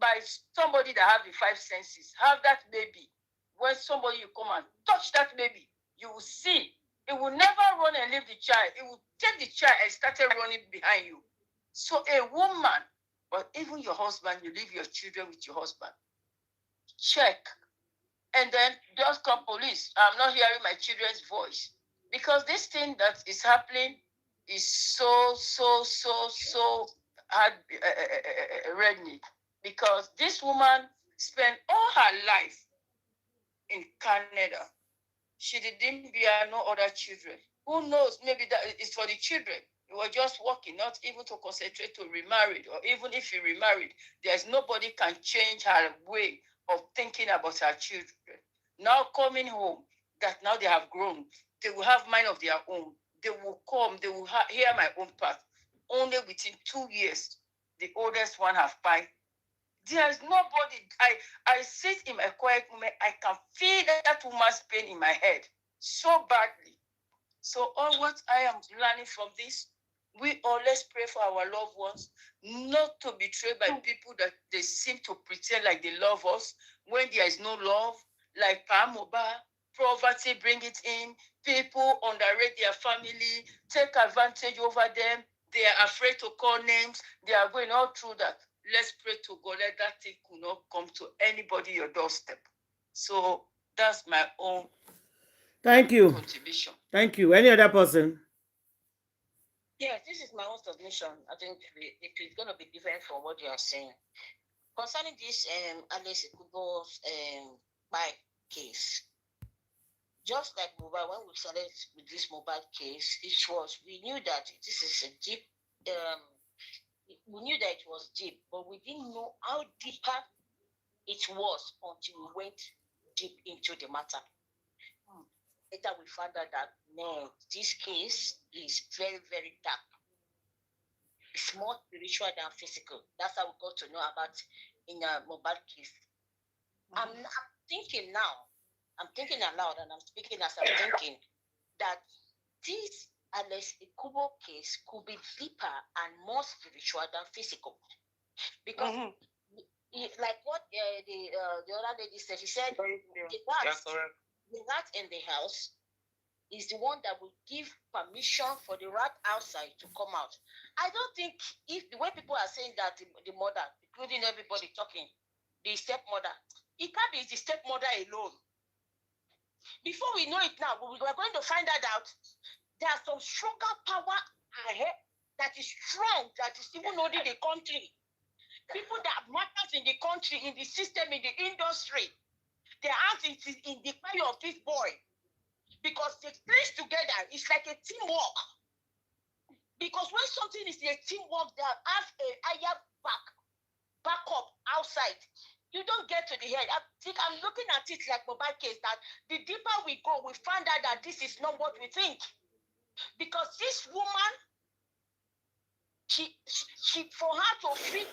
by somebody that have the 5 senses, have that baby. When somebody you come and touch that baby, you will see. It will never run and leave the child. It will take the child and start running behind you. So a woman, but even your husband, you leave your children with your husband. Check. And then just call police. I'm not hearing my children's voice. Because this thing that is happening is so hard, redneck. Because this woman spent all her life in Canada. She didn't bear no other children. Who knows? Maybe that is for the children. You were just working, not even to concentrate to remarried. Or even if you remarried, there's nobody can change her way of thinking about her children. Now coming home, that now they have grown, they will have mind of their own. They will come, they will hear my own path. Only within 2 years, the oldest one have died. There's nobody. I sit in a quiet moment. I can feel that woman's pain in my head so badly. So all what I am learning from this, we always pray for our loved ones, not to be betrayed by people that they seem to pretend like they love us when there is no love, like Mohbad, poverty bring it in, people underrate their family, take advantage over them, they are afraid to call names, they are going all through that. Let's pray to God, let that thing could not come to anybody your doorstep. So that's my own Thank you. contribution. Thank you. Any other person? Yes, this is my own submission. I think it is going to be different from what you are saying. Concerning this Ekubo's bike case, just like Mohbad, when we started with this Mohbad case, we knew that this is a deep, we knew that it was deep, but we didn't know how deeper it was until we went deep into the matter. Later we found out that, no, this case is very, very dark. It's more spiritual than physical. That's how we got to know about in a Mohbad case. I'm thinking now, I'm thinking aloud and I'm speaking as I'm thinking that this Ekubo case could be deeper and more spiritual than physical. Because like what the other lady said, she said the rat in the house is the one that will give permission for the rat outside to come out. I don't think if the way people are saying that the mother, including everybody talking, the stepmother, it can't be the stepmother alone. Before we know it now, we're going to find that out. There's some stronger power ahead that is strong, that is even holding the country. People that matters in the country, in the system, in the industry, their hands in the fire of this boy. Because the things together is like a teamwork. Because when something is a teamwork that has a higher backup outside, you don't get to the head. I think I'm looking at it like Mohbad case, that the deeper we go, we find out that this is not what we think. Because this woman, she for her to feed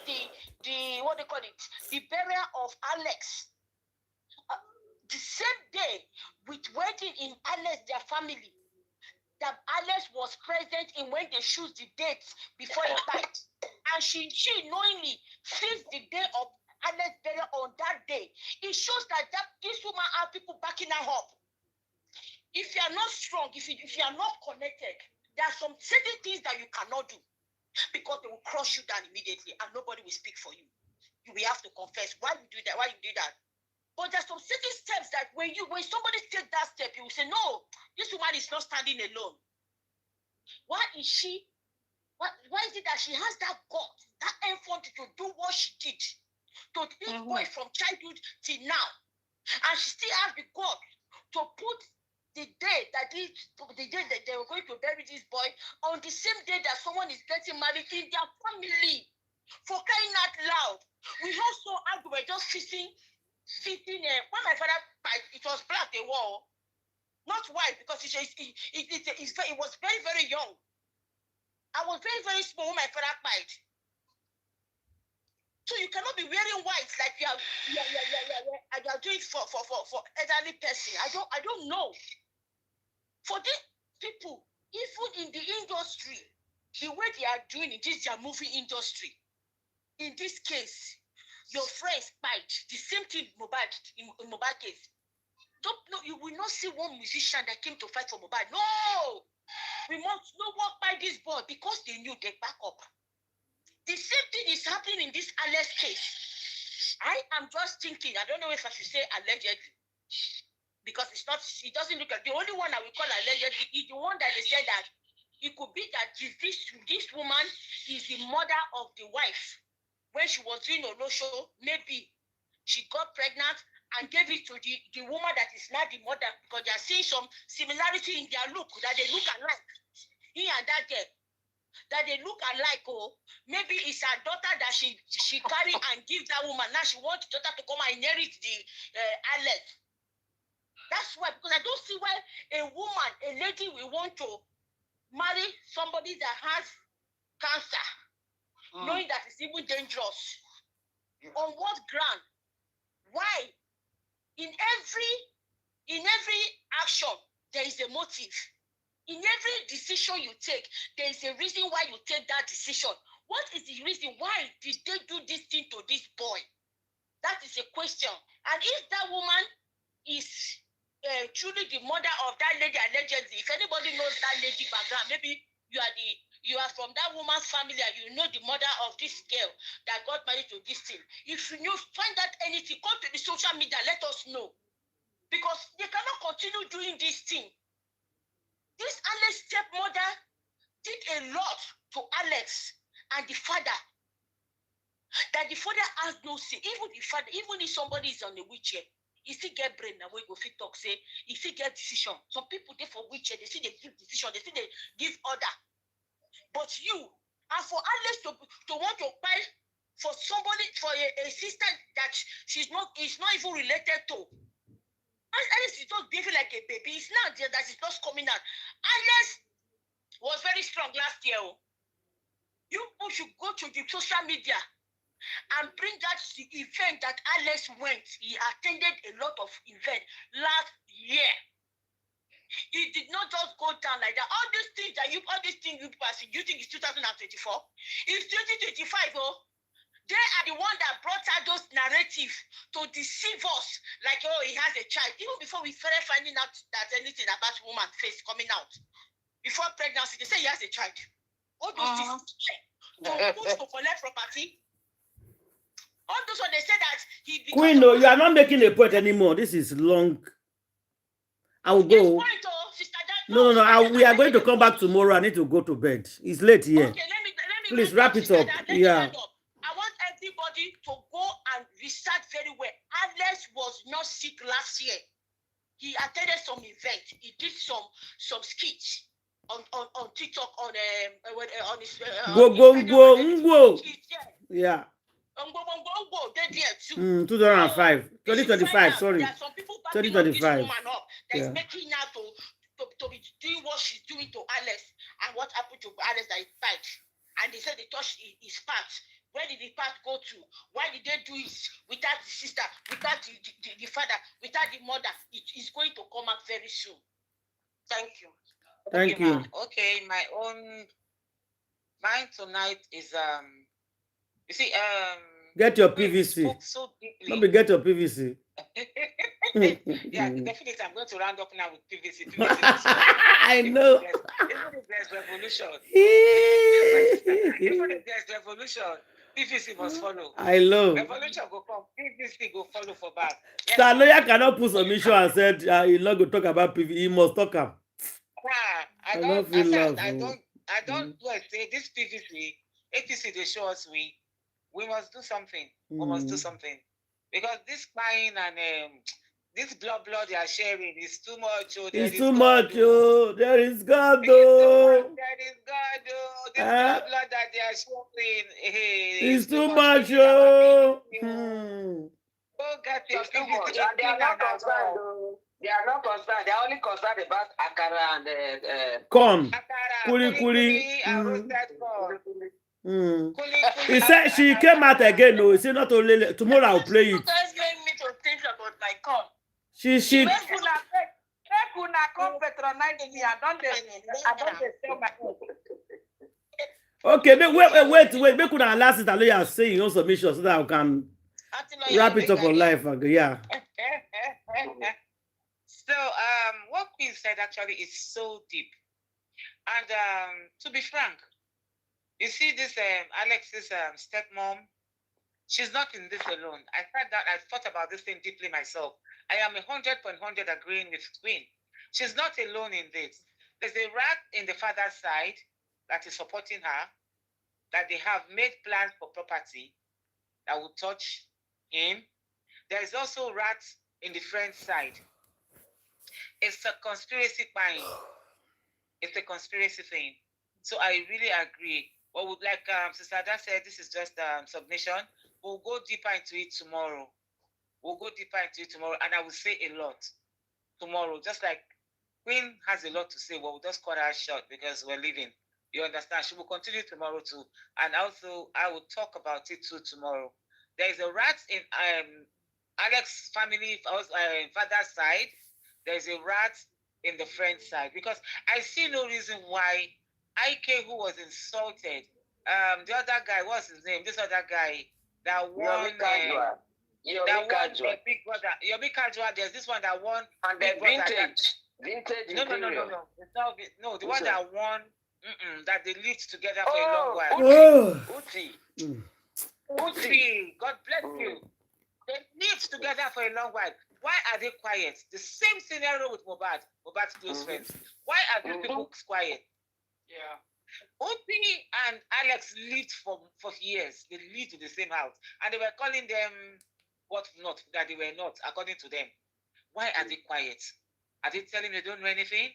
the what they call it, the burial of Alex, the same day with wedding in Alex, their family, that Alex was present in when they choose the dates before he died. And she knowingly sees the day of Alex burial on that day. It shows that this woman have people backing her up. If you are not strong, if you are not connected, there are some certain things that you cannot do because they will crush you down immediately and nobody will speak for you. You will have to confess why you do that, why you do that. But there's some certain steps that when somebody takes that step, you will say, no, this woman is not standing alone. Why is it that she has that gut, that effort to do what she did, to this boy from childhood till now, and she still has the gut to put the day that they were going to bury this boy on the same day that someone is getting married in their family, for crying out loud. We also we were just sitting when my father died, it was black, the wall, not white, because it was very, very young. I was very, very small when my father died. So you cannot be wearing white like you are doing for elderly person. I don't know. For these people, even in the industry, the way they are doing it, this their movie industry. In this case, your friends fight the same thing in Mohbad case. You will not see one musician that came to fight for Mohbad. No, we must not walk by this boy because they knew they back up. The same thing is happening in this Alex case. I am just thinking. I don't know if I should say allegedly, because it doesn't look like the only one I will call allegedly is the one that they said that it could be that this woman is the mother of the wife. When she was doing Olosho, maybe she got pregnant and gave it to the woman that is not the mother, because they are seeing some similarity in their look, that they look alike. He and that girl, that they look alike. Oh, maybe it's her daughter that she carry and give that woman. Now she wants the daughter to come and inherit the Alex. That's why, because I don't see why a lady will want to marry somebody that has cancer. knowing that it's even dangerous. On what ground? Why? In every action, there is a motive. In every decision you take, there is a reason why you take that decision. What is the reason? Why did they do this thing to this boy? That is a question. And if that woman is truly the mother of that lady allegedly, if anybody knows that lady background, maybe you are from that woman's family and you know the mother of this girl that got married to this thing. If you find out anything, come to the social media, let us know. Because they cannot continue doing this thing. This Alex's stepmother did a lot to Alex and the father. That the father has no say. Even the father, even if somebody is on a wheelchair, he still get brain and we go fit talk, say, he still get decision. Some people they for wheelchair, they see they give decision, they see they give order. But you, and for Alex to want to buy for somebody, for a sister that is not even related to. Alex is just behaving like a baby. It's not there that it's not coming out. Alex was very strong last year. You should go to the social media and bring that the event that Alex went. He attended a lot of events last year. It did not just go down like that. All these things you passing, you think it's 2024? It's 2025, they are the one that brought out those narratives to deceive us. Like, oh, he has a child. Even before we started finding out that anything about woman's face coming out. Before pregnancy, they say he has a child. All those things. To push to collect property. All those ones, they say that he... Queen, no, you are not making a point anymore. This is long. I will go. Point, sister, no. We are going to come back tomorrow. I need to go to bed. It's late here. Okay, let me please wrap it up. Yeah. I want everybody to go and research very well. Alex was not sick last year. He attended some event. He did some skits on TikTok on his go. Yeah. 2005, 2025. Sorry, there are some people 2025. That is making out to be doing what she's doing to Alex, and what happened to Alex that he died. And they said they touched his part. Where did the part go to? Why did they do it without the sister, without the father, without the mother? It is going to come out very soon. Thank you. Thank you. Okay, mine tonight is you see get your PVC. So deeply. Let me get your PVC. Yeah, definitely I'm going to round up now with PVC. I know. Even if there's revolution, PVC must follow. I love. Revolution go come, PVC go follow for back. Yes, Star lawyer cannot put submission and said he's not going to talk about PVC. He must talk up. I don't say this PVC, APC they show us we must do something. We must do something. Because this crying and this blood they are sharing is too much. It's too much. There is God, though. There is God, though. This blood that they are sharing. It's too much. Go get your PVC. They are not concerned. They are not concerned. They are only concerned about akara and corn. Kuli and roasted corn. He said she came out again. No, he said not only tomorrow I'll play it. You guys make me to think about my corn. She. Come patronize me. I don't sell my own. Okay, wait. Make una last it. I are saying your submission so that I can wrap it up on life. Yeah. So, what Queen said actually is so deep, and to be frank, you see this Alex's stepmom, she's not in this alone. I thought about this thing deeply myself. I am 100% agreeing with Queen. She's not alone in this. There's a rat in the father's side that is supporting her, that they have made plans for property that will touch him. There is also rats in the friend's side. It's a conspiracy buying. It's a conspiracy thing. So I really agree. What would like Sister Ada said, this is just submission. We'll go deeper into it tomorrow. And I will say a lot tomorrow. Just like Queen has a lot to say, but we'll just cut her short because we're leaving. You understand? She will continue tomorrow too. And also, I will talk about it too tomorrow. There is a rat in Alex's family, father's side. There is a rat in the friend's side. Because I see no reason why IK, who was insulted, the other guy, what's his name? This other guy that won... Big Brother. Your big casual. There's this one that won. And the vintage. No. It's not, no, the one that won. That they lived together for a long while. Uti. God bless you. They lived together for a long while. Why are they quiet? The same scenario with Mohbad's close friends. Why are these people quiet? Yeah. Uti and Alex lived for years. They lived in the same house. And they were calling them what not, that they were not, according to them. Why are they quiet? Are they telling they don't know anything?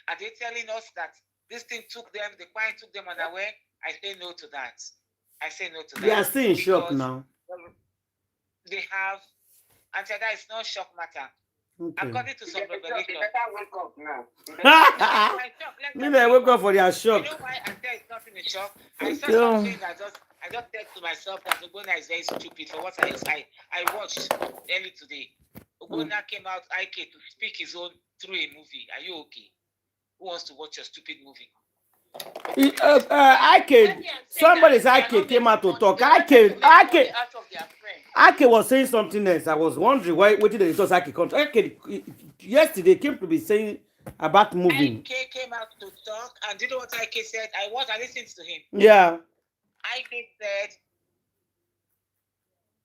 Are they telling us that this thing took them, the quiet took them unaware? I say no to that. I say no to that. They are still in shock now. They have, and that is not shock matter. Okay. According to some revelation. They better wake up now. Maybe I woke up for their shock. You know why I said it's not in a shock? I said something that I just said to myself that Ogona is very stupid for what I watched early today. Ogona came out IK to speak his own through a movie. Are you okay? Who wants to watch a stupid movie? IK, somebody's IK came out to talk. IK was saying something else. I was wondering why did they just IK come? IK yesterday came to be saying about moving. IK came out to talk, and you know what IK said? I listened to him. Yeah. IK said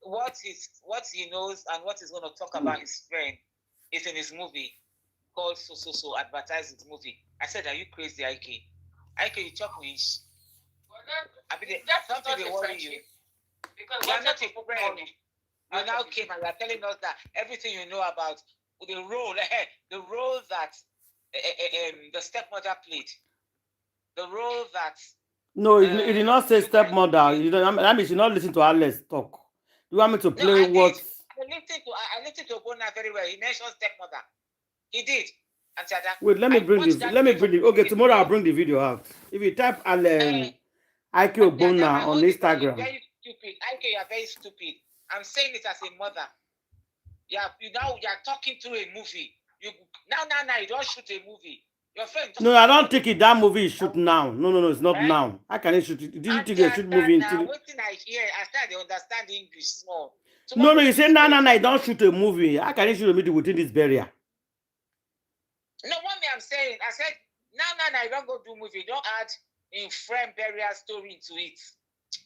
what he knows and what he's going to talk about his friend is in his movie called So advertised his movie. I said, are you crazy, IK? IK, you talk wish. I mean, that's something they worry you. Because you are not a friend. You now came and you are telling us that everything you know about the role that the stepmother played. The role that... No, he did not say stepmother. You don't, I mean, she not listen to Alex talk. You want me to play what? I listened to Bona very well. He mentioned stepmother. He did. Wait, let me bring the. Okay, tomorrow I'll bring the video out. If you type IK Ogbonna on Instagram. Very stupid. IK, you are very stupid. I'm saying it as a mother. You are talking through a movie. You don't shoot a movie. Your friend. No, I don't think that movie is shoot now. No, it's not now. How can it shoot? Did you think they shoot movie until? Waiting I hear, I started to understand English small. No, you say no, don't shoot a movie. How can you shoot a movie within this barrier? No, what me I'm saying, I said, no, don't go do movie. Don't add in friend burial story into it.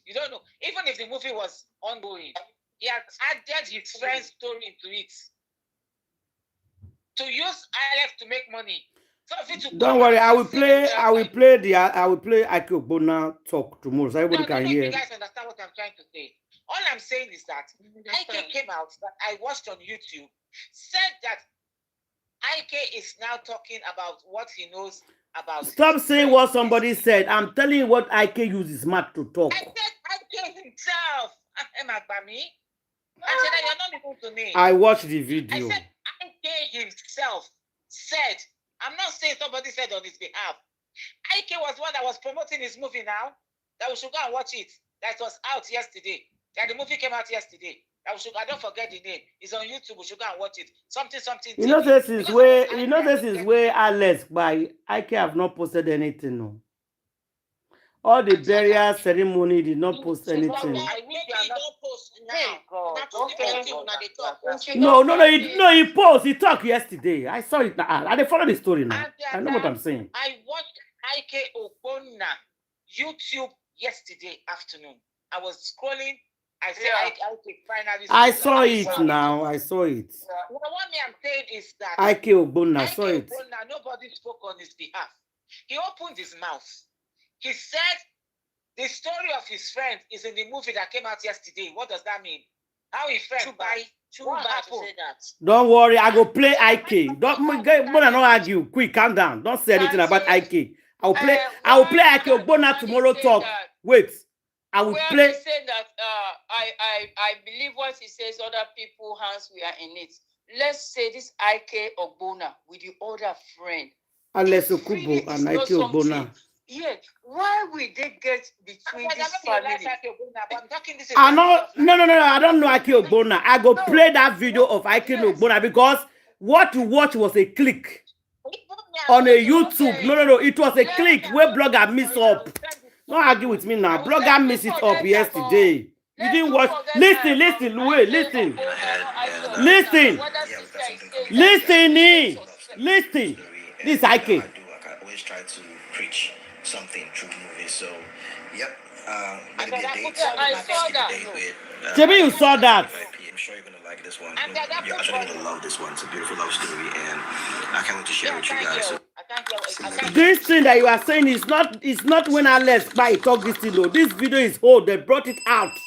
You don't know. Even if the movie was ongoing, he had added his friend's story into it. To use Alex to make money. Don't worry, I will play IK Ogbonna talk tomorrow so everybody can hear. You guys understand what I'm trying to say. All I'm saying is that IK came out that I watched on YouTube, said that IK is now talking about what he knows about. Stop saying what somebody said. I'm telling you what IK uses mouth to talk. I said IK himself. I said that you're not listening to me. I watched the video. I said IK himself said. I'm not saying somebody said on his behalf. IK was one that was promoting his movie now. That we should go and watch it. That was out yesterday. That the movie came out yesterday. I don't forget the name. It's on YouTube. We should go and watch it. Something. You know this is where Alex by IK have not posted anything. No. All the burial ceremony did not post anything. I wish you don't post now. No, he posted. He talked yesterday. I saw it now. I follow the story now. I know what I'm saying. I watched IK Ogbonna YouTube yesterday afternoon. I was scrolling. I said IK finally. I saw it now. I saw it. What I'm saying is that IK Ogbonna saw it. Nobody spoke on his behalf. He opened his mouth. He said the story of his friend is in the movie that came out yesterday. What does that mean? How his friend Don't worry, I go play IK. Don't argue. Quick, calm down. Don't say anything about IK. I will play IK Ogbonna tomorrow talk. Wait. I will play. Say that I believe what he says, other people's hands we are in it. Let's say this IK Ogbonna with the other friend. Unless Ekubo and IK Ogbonna. Yet, why will they get between this family? I'm talking this. I know, no. I don't know Ike Ogbonna. I go play that video of Ike Ogbonna because what you watch was a click on a YouTube. No. It was a click where blogger miss up. Don't argue with me now. Blogger miss it up yesterday. You didn't watch. Listen. Wait, listen. Listen. This is Ike. I always try to preach something through movies. So, yep. Gonna be a date. I saw that. Maybe you saw that. I'm sure you're gonna like this one. You're actually gonna love this one. It's a beautiful love story, and I can't wait to share with you guys. So, This thing that you are saying is not when Alex by talk this thing though. This video is old. They brought it out.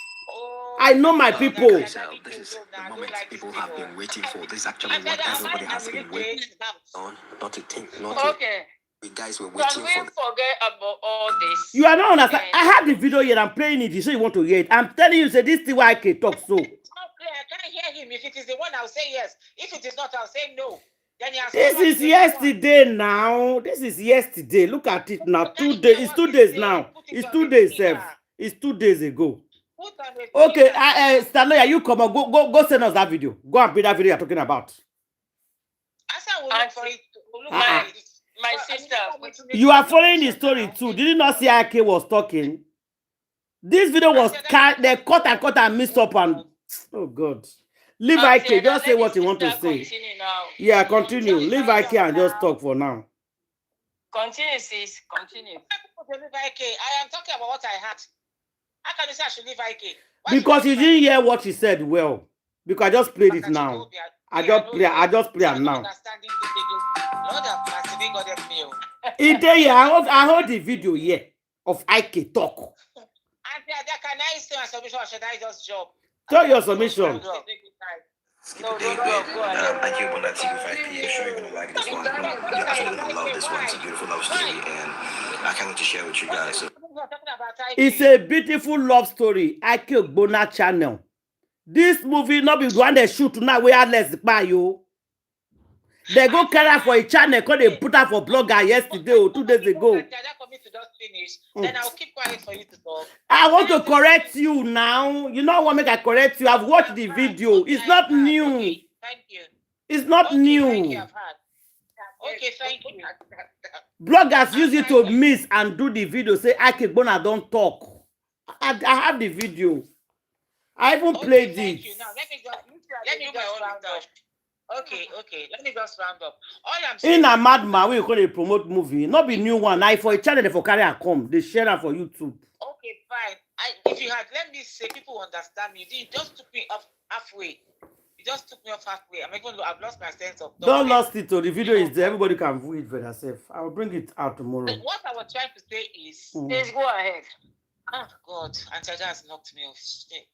I know my people. this is the moment people have been waiting for. This is actually what everybody has been waiting on. Not to think, not to. Okay. You guys were Can waiting we for. forget about all this? You are not understand. I have the video here. I'm playing it. You say you want to hear it. I'm telling you, say this thing why I can talk so. It's not clear. I can't hear him. If it is the one, I'll say yes. If it is not, I'll say no. Then he has This is yesterday now. This is yesterday. Look at it now. 2 days. It's 2 days now. It's 2 days, Seth. It's 2 days ago. Okay, Stanoya, you come on. Go send us that video. Go and play that video you're talking about. Asa will look for it. My sister. You are following the story too. Did you not see Ike was talking? This video was they cut and mixed up and oh God. Leave Ike. Just say what you want to say. Yeah, continue. Leave Ike and just talk for now. Continue, sis. Continue. I am talking about what I had. How can you say I should leave Ike? Because you didn't hear what she said well. Because I just played it now. I just play it now. I heard the video here of Ike talk. Can I say my submission or should I just job? Tell your submission. No, go ahead. Thank you, Bona TV 5 p.m. I'm sure you're gonna like this one. You're actually gonna love this one. It's a beautiful love story, and I can't wait to share with you guys. So. It's a beautiful love story. Ike Ogbonna channel. This movie not be the one they shoot tonight. We are less by you. They go carry for a channel because they put out for blogger yesterday or 2 days ago. Then I'll keep quiet for you to talk. I want to correct you now. You know what make I correct you? I've watched the video. It's not new. Okay, thank you. It's not new. Okay, thank you. Bloggers use it to miss and do the video. Say Ike Ogbonna don't talk. I have the video. I even played thank it. you. Now let me just round up. Okay. Let me just round up. All I'm saying In a madman, we going to promote movie. Not be new one. I for a channel they for carry a come. They share that for YouTube. Okay, fine. If you had let me say, people understand me. You just took me off halfway. You just took me off halfway. I've lost my sense of. Don't lost it. So the video is there. Everybody can view it for themselves. I will bring it out tomorrow. What I was trying to say is, Please go ahead. oh God, Auntie Ada has knocked me off. Shit.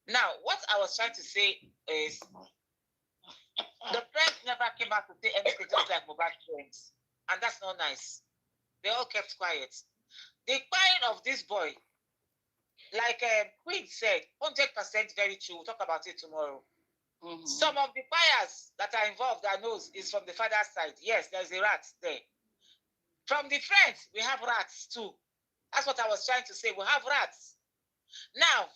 Now, what I was trying to say is, the friends never came out to say anything, just like Mohbad friends, and that's not nice. They all kept quiet. The crying of this boy, like Queen said, 100% very true. We'll talk about it tomorrow. Mm-hmm. Some of the fires that are involved, I know, is from the father's side. Yes, there's a rat there. From the friends, we have rats too. That's what I was trying to say. We have rats. Now,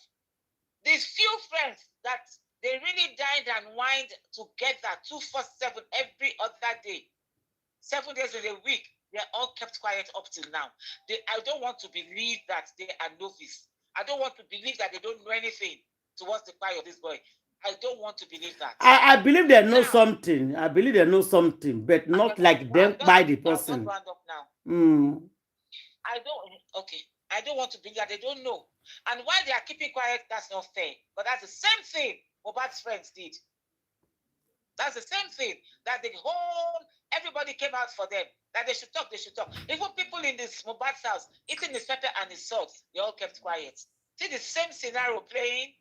these few friends that they really dined and wined together 247 every other day, 7 days in a week, they're all kept quiet up till now. I don't want to believe that they are novice. I don't want to believe that they don't know anything towards the cry of this boy. I don't want to believe that. I believe they know something. I believe they know something, but not like them by the person. Round up now. I don't want to believe that they don't know. And while they are keeping quiet, that's not fair. But that's the same thing Mohbad's friends did. That's the same thing that everybody came out for them. That they should talk. Even people in this Mohbad's house, eating his pepper and his salt, they all kept quiet. See the same scenario playing?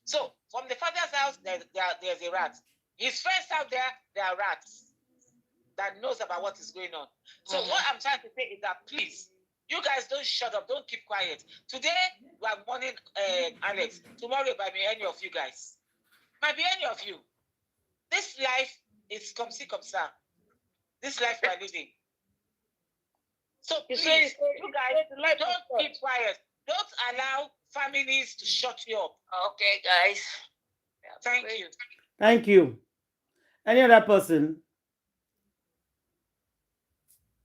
So, from the father's house, there's a rat. His friends out there, there are rats that knows about what is going on. So, what I'm trying to say is that, please, you guys don't shut up. Don't keep quiet. Today, we are mourning Alex. Tomorrow, it might be any of you guys. Might be any of you. This life is comme ci, comme ça. This life we are living. So You please, say- you guys, don't keep quiet. Don't allow families to shut you up. Okay, guys. Thank you. Thank you. Any other person?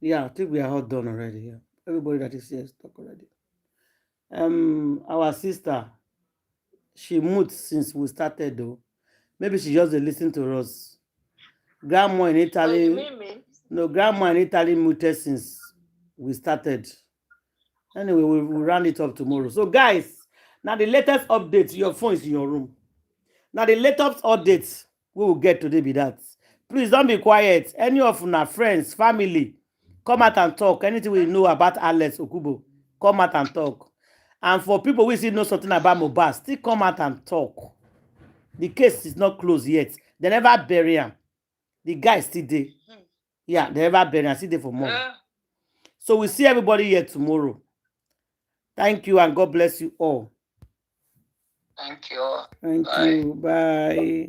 Yeah, I think we are all done already. Yeah. Everybody that is here is talk already. Our sister, she moved since we started though. Maybe she just listen to us. Grandma in Oh, you Italy. mean me? No, grandma in Italy muted since we started. Anyway, we'll round it up tomorrow. So, guys, now the latest update, your phone is in your room. Now, the latest updates we will get today be that. Please don't be quiet. Any of our friends, family, come out and talk. Anything we know about Alex Ekubo, come out and talk. And for people who still know something about Mohbad, still come out and talk. The case is not closed yet. They never bury him. The guy is still there. Yeah, they never bury him. Still there for more. So we see everybody here tomorrow. Thank you and God bless you all. Thank you. Thank Bye. you. Bye.